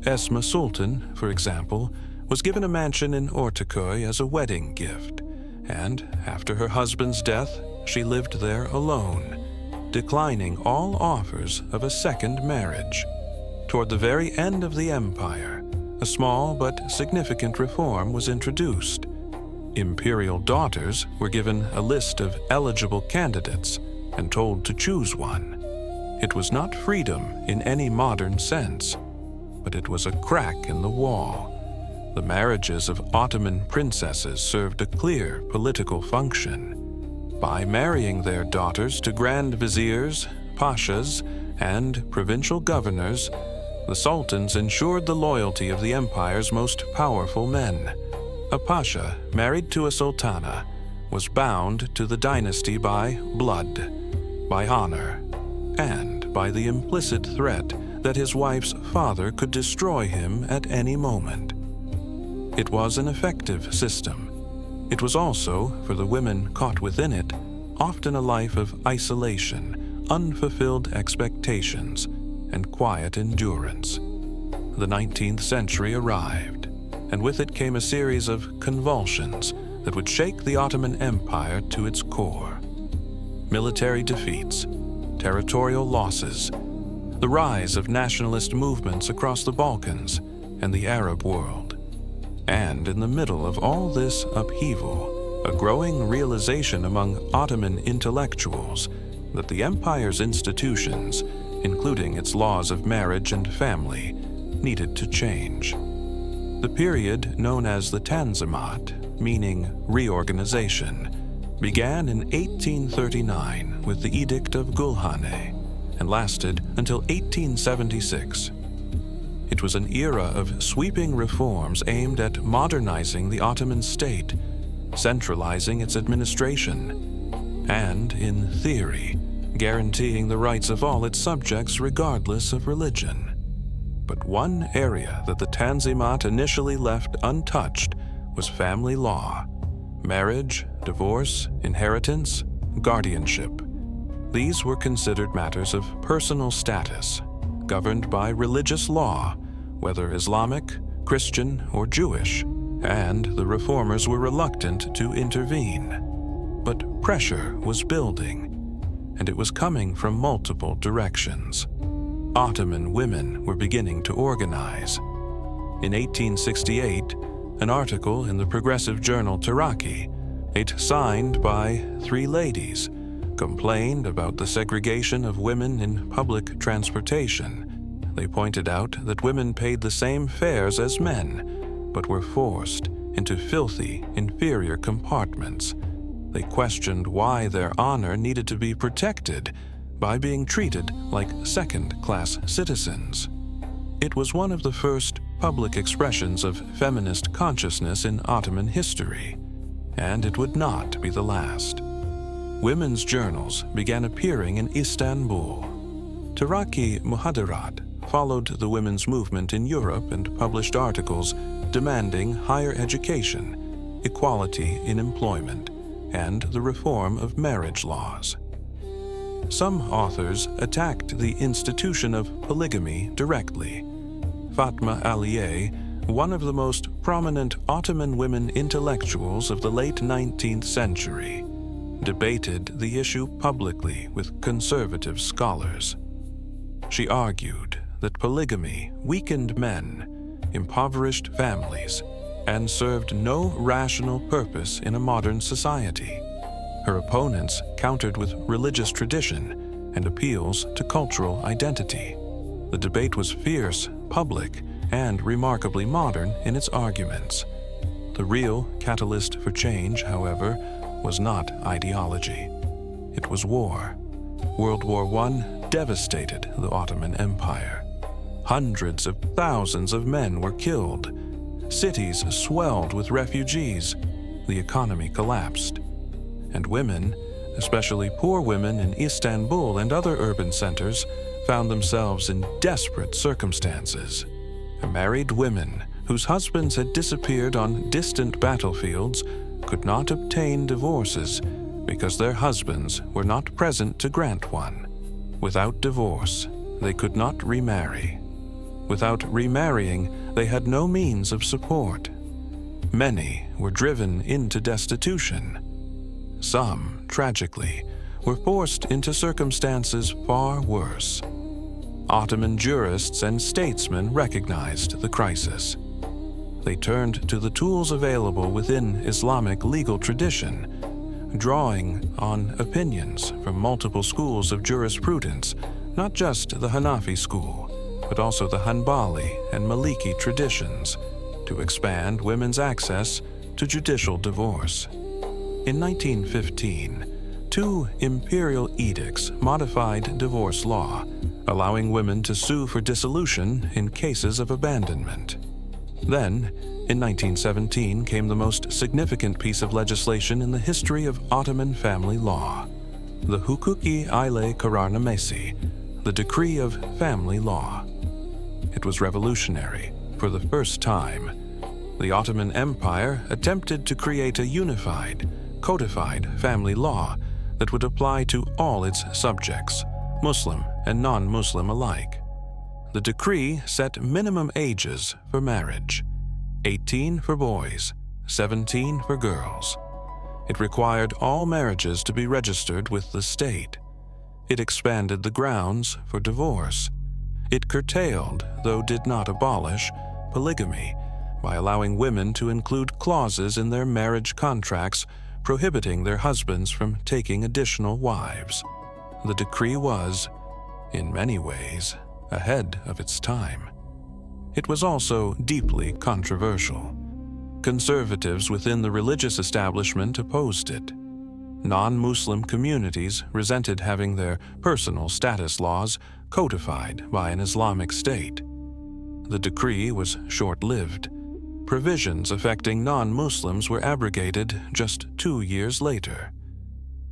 Esma Sultan, for example, was given a mansion in Ortaköy as a wedding gift, and after her husband's death, she lived there alone, declining all offers of a second marriage. Toward the very end of the empire, a small but significant reform was introduced. Imperial daughters were given a list of eligible candidates and told to choose one. It was not freedom in any modern sense, but it was a crack in the wall. The marriages of Ottoman princesses served a clear political function. By marrying their daughters to grand viziers, pashas, and provincial governors, the sultans ensured the loyalty of the empire's most powerful men. A pasha married to a sultana was bound to the dynasty by blood, by honor, and by the implicit threat that his wife's father could destroy him at any moment. It was an effective system. It was also, for the women caught within it, often a life of isolation, unfulfilled expectations, and quiet endurance. The 19th century arrived, and with it came a series of convulsions that would shake the Ottoman Empire to its core. Military defeats, territorial losses, the rise of nationalist movements across the Balkans and the Arab world. And in the middle of all this upheaval, a growing realization among Ottoman intellectuals that the empire's institutions, including its laws of marriage and family, needed to change. The period known as the Tanzimat, meaning reorganization, began in 1839 with the Edict of Gülhane and lasted until 1876. It was an era of sweeping reforms aimed at modernizing the Ottoman state, centralizing its administration, and, in theory, guaranteeing the rights of all its subjects regardless of religion. But one area that the Tanzimat initially left untouched was family law: marriage, divorce, inheritance, guardianship. These were considered matters of personal status, governed by religious law, whether Islamic, Christian, or Jewish, and the reformers were reluctant to intervene. But pressure was building, and it was coming from multiple directions. Ottoman women were beginning to organize. In 1868, an article in the progressive journal Taraki, signed by 3 ladies, complained about the segregation of women in public transportation. They pointed out that women paid the same fares as men, but were forced into filthy, inferior compartments. They questioned why their honor needed to be protected by being treated like second-class citizens. It was one of the first public expressions of feminist consciousness in Ottoman history, and it would not be the last. Women's journals began appearing in Istanbul. Taraki Muhadarat followed the women's movement in Europe and published articles demanding higher education, equality in employment, and the reform of marriage laws. Some authors attacked the institution of polygamy directly. Fatma Aliye, one of the most prominent Ottoman women intellectuals of the late 19th century, debated the issue publicly with conservative scholars. She argued that polygamy weakened men, impoverished families, and served no rational purpose in a modern society. Her opponents countered with religious tradition and appeals to cultural identity. The debate was fierce, public, and remarkably modern in its arguments. The real catalyst for change, however, was not ideology. It was war. World War I devastated the Ottoman Empire. Hundreds of thousands of men were killed. cities swelled with refugees, the economy collapsed. And women, especially poor women in Istanbul and other urban centers, found themselves in desperate circumstances. Married women whose husbands had disappeared on distant battlefields could not obtain divorces because their husbands were not present to grant one. Without divorce, they could not remarry. Without remarrying, they had no means of support. Many were driven into destitution. Some, tragically, were forced into circumstances far worse. Ottoman jurists and statesmen recognized the crisis. They turned to the tools available within Islamic legal tradition, drawing on opinions from multiple schools of jurisprudence, not just the Hanafi school, but also the Hanbali and Maliki traditions, to expand women's access to judicial divorce. In 1915, 2 imperial edicts modified divorce law, allowing women to sue for dissolution in cases of abandonment. Then, in 1917, came the most significant piece of legislation in the history of Ottoman family law, the Hukuki Aile Kararnamesi, the Decree of Family Law. It was revolutionary. For the first time, the Ottoman Empire attempted to create a unified, codified family law that would apply to all its subjects, Muslim and non-Muslim alike. The decree set minimum ages for marriage: 18 for boys, 17 for girls. It required all marriages to be registered with the state. It expanded the grounds for divorce. It curtailed, though did not abolish, polygamy by allowing women to include clauses in their marriage contracts prohibiting their husbands from taking additional wives. The decree was, in many ways, ahead of its time. It was also deeply controversial. Conservatives within the religious establishment opposed it. Non-Muslim communities resented having their personal status laws codified by an Islamic state. The decree was short-lived. Provisions affecting non-Muslims were abrogated just 2 years later.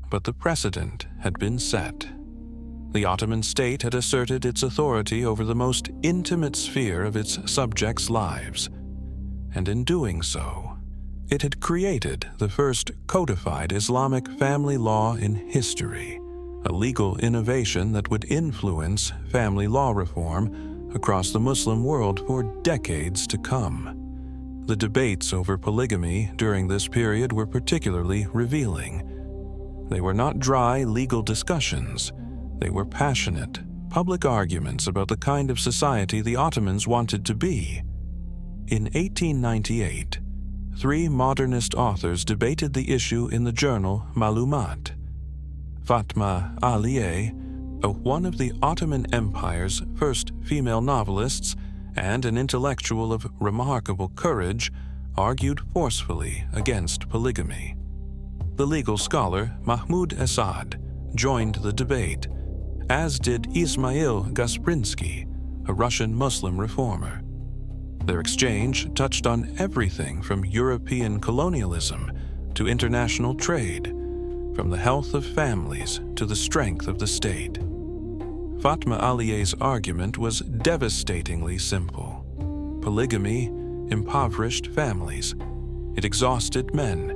But the precedent had been set. The Ottoman state had asserted its authority over the most intimate sphere of its subjects' lives, and in doing so, it had created the first codified Islamic family law in history, a legal innovation that would influence family law reform across the Muslim world for decades to come. The debates over polygamy during this period were particularly revealing. They were not dry legal discussions. They were passionate, public arguments about the kind of society the Ottomans wanted to be. In 1898, 3 modernist authors debated the issue in the journal Malumat. Fatma Aliye, one of the Ottoman Empire's first female novelists and an intellectual of remarkable courage, argued forcefully against polygamy. The legal scholar Mahmoud Esad joined the debate, as did Ismail Gasprinsky, a Russian Muslim reformer. Their exchange touched on everything from European colonialism to international trade, from the health of families to the strength of the state. Fatma Aliye's argument was devastatingly simple. Polygamy impoverished families. It exhausted men.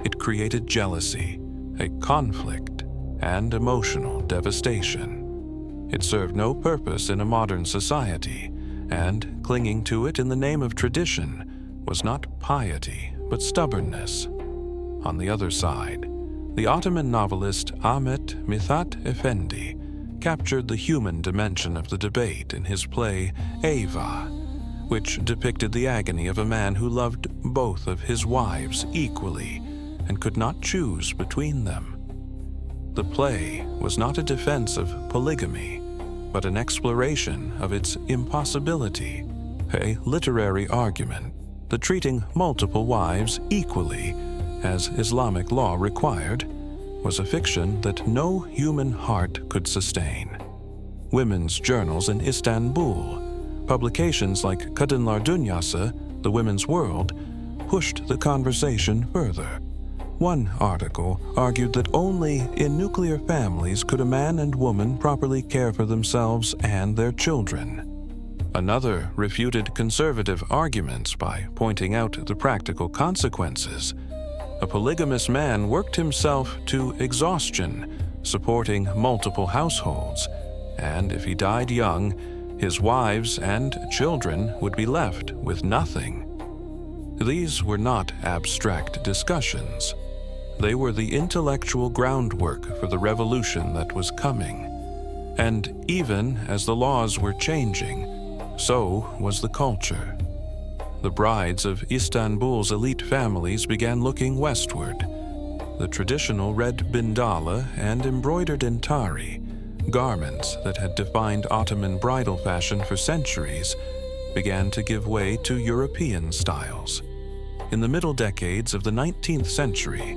It created jealousy, a conflict, and emotional devastation. It served no purpose in a modern society, and clinging to it in the name of tradition was not piety, but stubbornness. On the other side, the Ottoman novelist Ahmet Mithat Efendi captured the human dimension of the debate in his play Eva, which depicted the agony of a man who loved both of his wives equally and could not choose between them. The play was not a defense of polygamy, but an exploration of its impossibility, a literary argument that treating multiple wives equally, as Islamic law required, was a fiction that no human heart could sustain. Women's journals in Istanbul, publications like Kadınlar Dünyası, The Women's World, pushed the conversation further. One article argued that only in nuclear families could a man and woman properly care for themselves and their children. Another refuted conservative arguments by pointing out the practical consequences. A polygamous man worked himself to exhaustion, supporting multiple households, and if he died young, his wives and children would be left with nothing. These were not abstract discussions. They were the intellectual groundwork for the revolution that was coming. And even as the laws were changing, so was the culture. The brides of Istanbul's elite families began looking westward. The traditional red bindala and embroidered intari, garments that had defined Ottoman bridal fashion for centuries, began to give way to European styles. In the middle decades of the 19th century,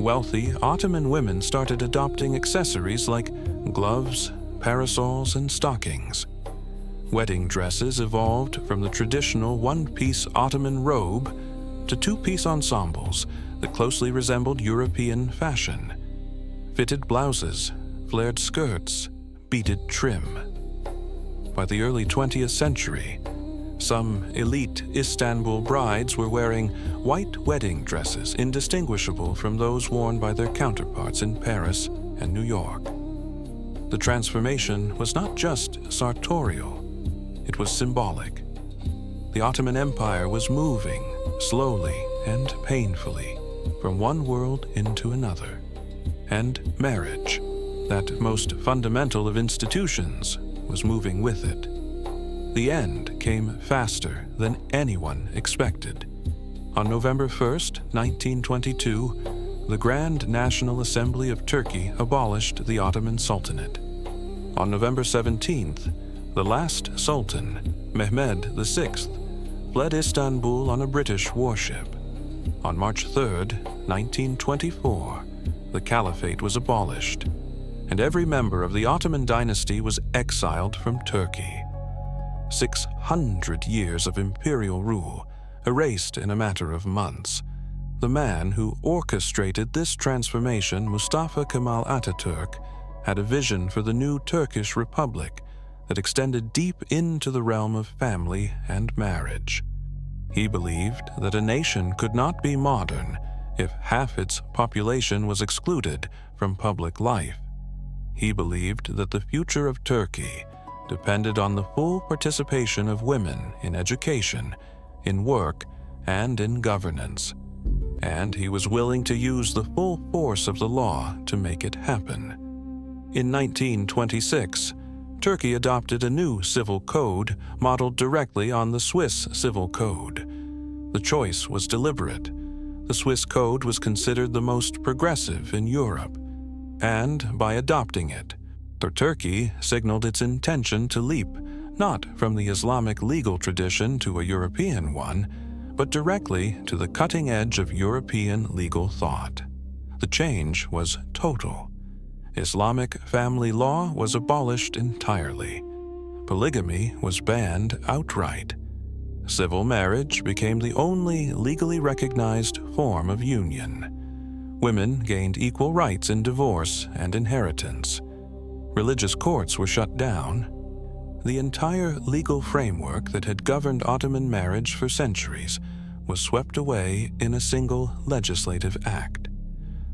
wealthy Ottoman women started adopting accessories like gloves, parasols, and stockings. Wedding dresses evolved from the traditional one-piece Ottoman robe to two-piece ensembles that closely resembled European fashion. Fitted blouses, flared skirts, beaded trim. By the early 20th century, some elite Istanbul brides were wearing white wedding dresses indistinguishable from those worn by their counterparts in Paris and New York. The transformation was not just sartorial, it was symbolic. The Ottoman Empire was moving, slowly and painfully, from one world into another. And marriage, that most fundamental of institutions, was moving with it. The end came faster than anyone expected. On November 1st, 1922, the Grand National Assembly of Turkey abolished the Ottoman Sultanate. On November 17th, the last Sultan, Mehmed VI, fled Istanbul on a British warship. On March 3rd, 1924, the Caliphate was abolished, and every member of the Ottoman dynasty was exiled from Turkey. 600 years of imperial rule, erased in a matter of months. The man who orchestrated this transformation, Mustafa Kemal Atatürk, had a vision for the new Turkish Republic that extended deep into the realm of family and marriage. He believed that a nation could not be modern if half its population was excluded from public life. He believed that the future of Turkey depended on the full participation of women in education, in work, and in governance, and he was willing to use the full force of the law to make it happen. In 1926, Turkey adopted a new civil code modeled directly on the Swiss civil code. The choice was deliberate. The Swiss code was considered the most progressive in Europe, and by adopting it, Turkey signaled its intention to leap not from the Islamic legal tradition to a European one, but directly to the cutting edge of European legal thought. The change was total. Islamic family law was abolished entirely. Polygamy was banned outright. Civil marriage became the only legally recognized form of union. Women gained equal rights in divorce and inheritance. Religious courts were shut down. The entire legal framework that had governed Ottoman marriage for centuries was swept away in a single legislative act.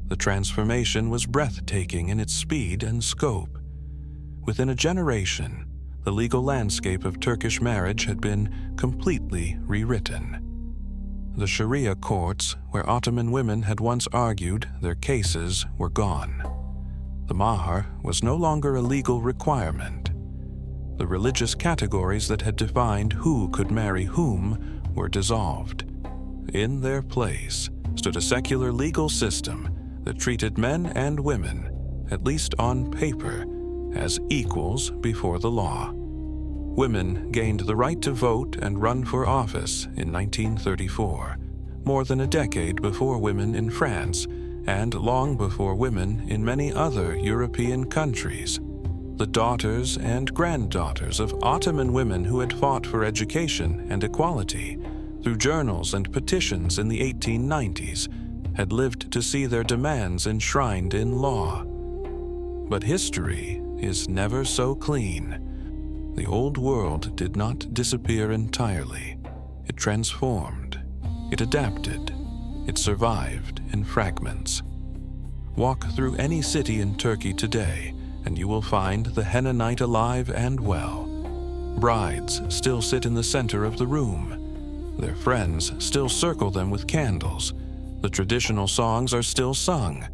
The transformation was breathtaking in its speed and scope. Within a generation, the legal landscape of Turkish marriage had been completely rewritten. The Sharia courts, where Ottoman women had once argued, their cases were gone. The mahar was no longer a legal requirement. The religious categories that had defined who could marry whom were dissolved. In their place stood a secular legal system that treated men and women, at least on paper, as equals before the law. Women gained the right to vote and run for office in 1934, more than a decade before women in France and long before women in many other European countries. The daughters and granddaughters of Ottoman women who had fought for education and equality through journals and petitions in the 1890s, had lived to see their demands enshrined in law. But history is never so clean. The old world did not disappear entirely. It transformed. It adapted. It survived in fragments. Walk through any city in Turkey today, and you will find the Henna night alive and well. Brides still sit in the center of the room. Their friends still circle them with candles. The traditional songs are still sung.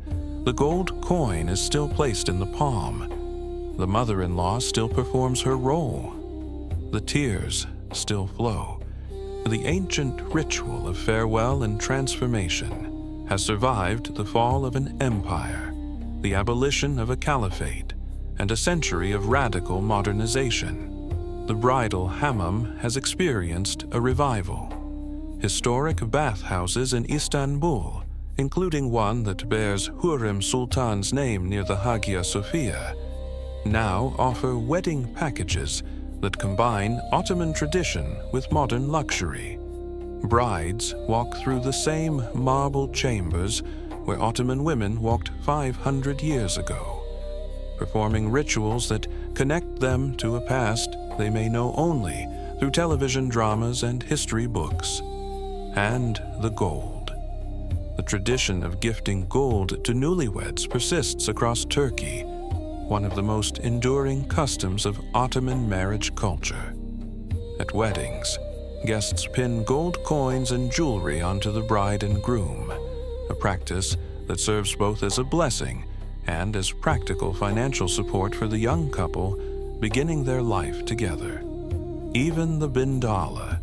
The gold coin is still placed in the palm. The mother-in-law still performs her role. The tears still flow. The ancient ritual of farewell and transformation has survived the fall of an empire, the abolition of a caliphate, and a century of radical modernization. The bridal Harem has experienced a revival. Historic bathhouses in Istanbul, including one that bears Hürrem Sultan's name near the Hagia Sophia, now offer wedding packages that combine Ottoman tradition with modern luxury. Brides walk through the same marble chambers where Ottoman women walked 500 years ago, performing rituals that connect them to a past they may know only through television dramas and history books. And the gold. The tradition of gifting gold to newlyweds persists across Turkey, one of the most enduring customs of Ottoman marriage culture. At weddings, guests pin gold coins and jewelry onto the bride and groom, a practice that serves both as a blessing and as practical financial support for the young couple beginning their life together. Even the bindala,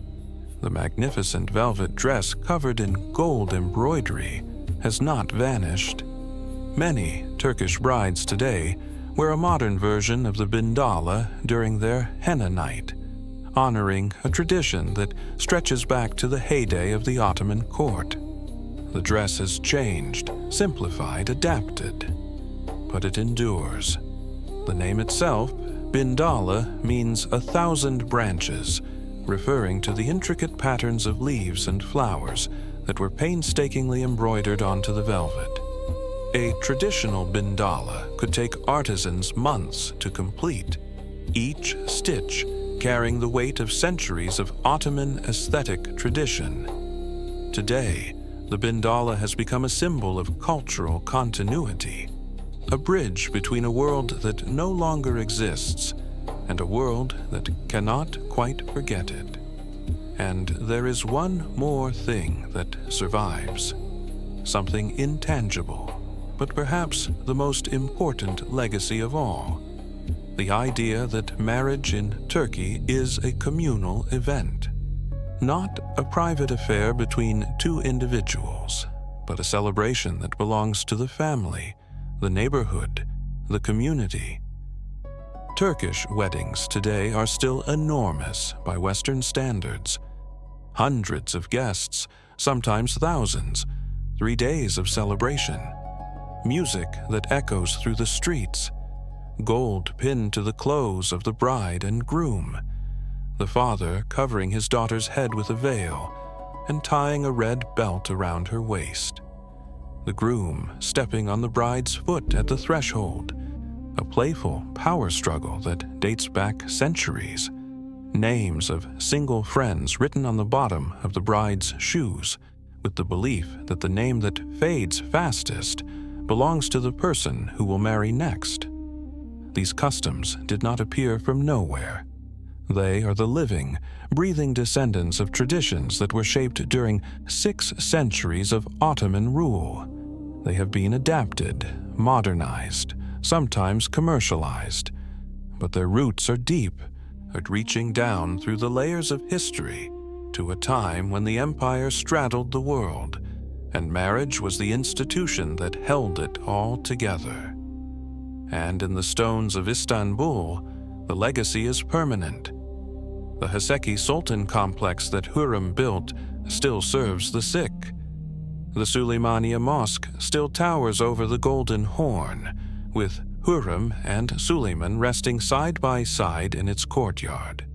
the magnificent velvet dress covered in gold embroidery, has not vanished. Many Turkish brides today wear a modern version of the bindala during their henna night, honoring a tradition that stretches back to the heyday of the Ottoman court. The dress has changed, simplified, adapted, but it endures. The name itself, bindala, means 1,000 branches, referring to the intricate patterns of leaves and flowers that were painstakingly embroidered onto the velvet. A traditional bindala could take artisans months to complete, each stitch carrying the weight of centuries of Ottoman aesthetic tradition. Today, the bindala has become a symbol of cultural continuity, a bridge between a world that no longer exists and a world that cannot quite forget it. And there is one more thing that survives, something intangible, but perhaps the most important legacy of all: the idea that marriage in Turkey is a communal event, not a private affair between two individuals, but a celebration that belongs to the family, the neighborhood, the community. Turkish weddings today are still enormous by Western standards. Hundreds of guests, sometimes thousands, 3 days of celebration, music that echoes through the streets, gold pinned to the clothes of the bride and groom, the father covering his daughter's head with a veil and tying a red belt around her waist, the groom stepping on the bride's foot at the threshold, a playful power struggle that dates back centuries, names of single friends written on the bottom of the bride's shoes, with the belief that the name that fades fastest belongs to the person who will marry next. These customs did not appear from nowhere. They are the living, breathing descendants of traditions that were shaped during 6 centuries of Ottoman rule. They have been adapted, modernized, sometimes commercialized, but their roots are deep, reaching down through the layers of history to a time when the empire straddled the world, and marriage was the institution that held it all together. And in the stones of Istanbul, the legacy is permanent. The Haseki Sultan complex that Hürrem built still serves the sick. The Suleimaniye Mosque still towers over the Golden Horn, with Hürrem and Suleiman resting side by side in its courtyard.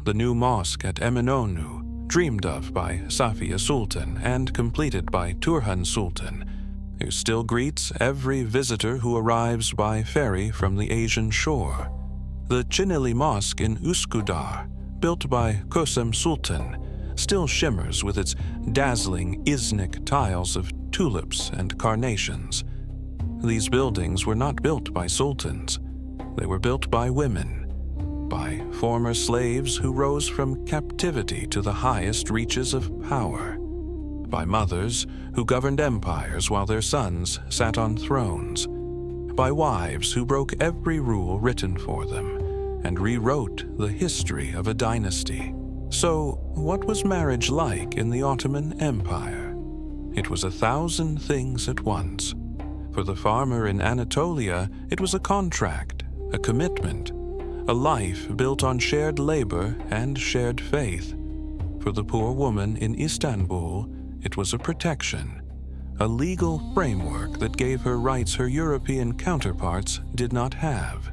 The new mosque at Eminönü, dreamed of by Safiye Sultan and completed by Hürrem Sultan, who still greets every visitor who arrives by ferry from the Asian shore. The Chinili Mosque in Üsküdar, built by Kösem Sultan, still shimmers with its dazzling Iznik tiles of tulips and carnations. These buildings were not built by sultans. They were built by women, by former slaves who rose from captivity to the highest reaches of power, by mothers who governed empires while their sons sat on thrones, by wives who broke every rule written for them and rewrote the history of a dynasty. So, what was marriage like in the Ottoman Empire? It was 1,000 things at once. For the farmer in Anatolia, it was a contract, a commitment, a life built on shared labor and shared faith. For the poor woman in Istanbul, it was a protection, a legal framework that gave her rights her European counterparts did not have,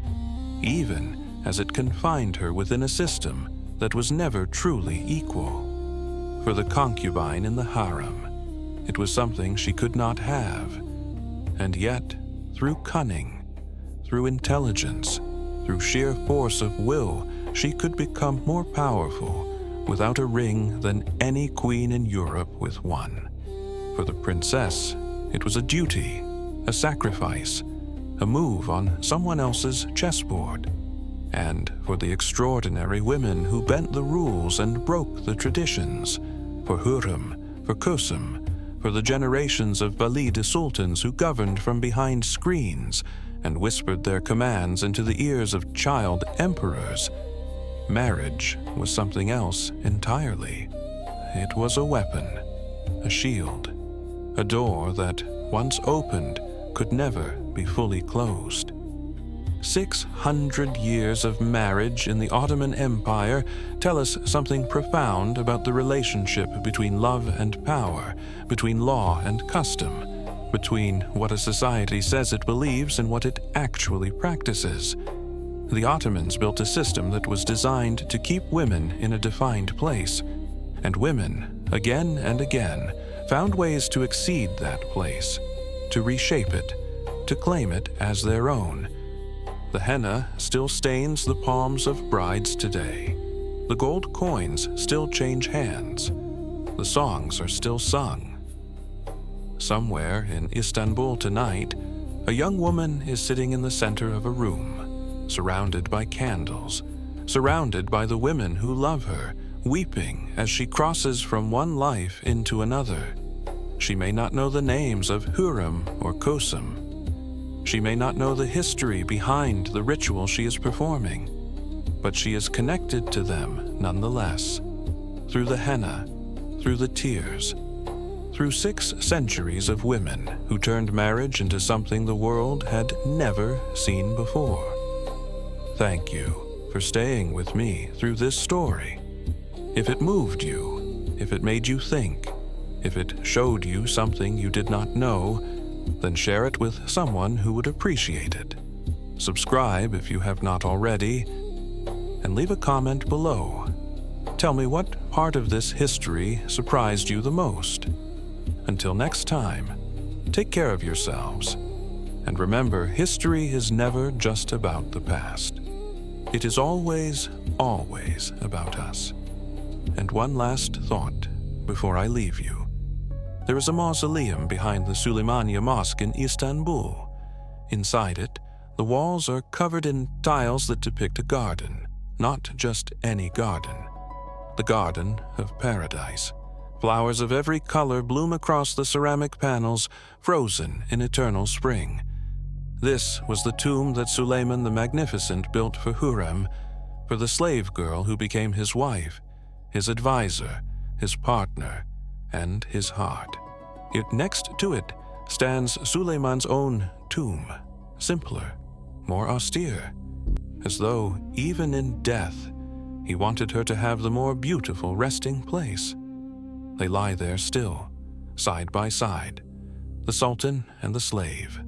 even as it confined her within a system that was never truly equal. For the concubine in the harem, it was something she could not have, and yet, through cunning, through intelligence, through sheer force of will, she could become more powerful without a ring than any queen in Europe with one. For the princess, it was a duty, a sacrifice, a move on someone else's chessboard. And for the extraordinary women who bent the rules and broke the traditions, for Hürrem, for Kösem, for the generations of Valide sultans who governed from behind screens and whispered their commands into the ears of child emperors, marriage was something else entirely. It was a weapon, a shield, a door that, once opened, could never be fully closed. 600 years of marriage in the Ottoman Empire tell us something profound about the relationship between love and power, between law and custom, between what a society says it believes and what it actually practices. The Ottomans built a system that was designed to keep women in a defined place, and women, again and again, found ways to exceed that place, to reshape it, to claim it as their own. The henna still stains the palms of brides today. The gold coins still change hands. The songs are still sung. Somewhere in Istanbul tonight, a young woman is sitting in the center of a room, surrounded by candles, surrounded by the women who love her, weeping as she crosses from one life into another. She may not know the names of Hürrem or Kösem. She may not know the history behind the ritual she is performing, but she is connected to them nonetheless, through the henna, through the tears, through 6 centuries of women who turned marriage into something the world had never seen before. Thank you for staying with me through this story. If it moved you, if it made you think, if it showed you something you did not know, then share it with someone who would appreciate it. Subscribe if you have not already, and leave a comment below. Tell me what part of this history surprised you the most. Until next time, take care of yourselves, and remember, history is never just about the past. It is always, always about us. And one last thought before I leave you. There is a mausoleum behind the Süleymaniye Mosque in Istanbul. Inside it, the walls are covered in tiles that depict a garden, not just any garden. The Garden of Paradise. Flowers of every color bloom across the ceramic panels, frozen in eternal spring. This was the tomb that Suleiman the Magnificent built for Hürrem, for the slave girl who became his wife, his advisor, his partner, and his heart. Yet next to it stands Suleiman's own tomb, simpler, more austere, as though even in death he wanted her to have the more beautiful resting place. They lie there still, side by side, the Sultan and the slave,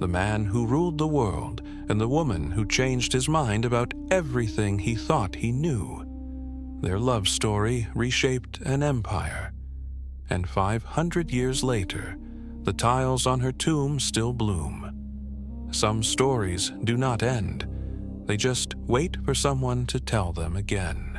the man who ruled the world and the woman who changed his mind about everything he thought he knew. Their love story reshaped an empire, and 500 years later, the tiles on her tomb still bloom. Some stories do not end. They just wait for someone to tell them again.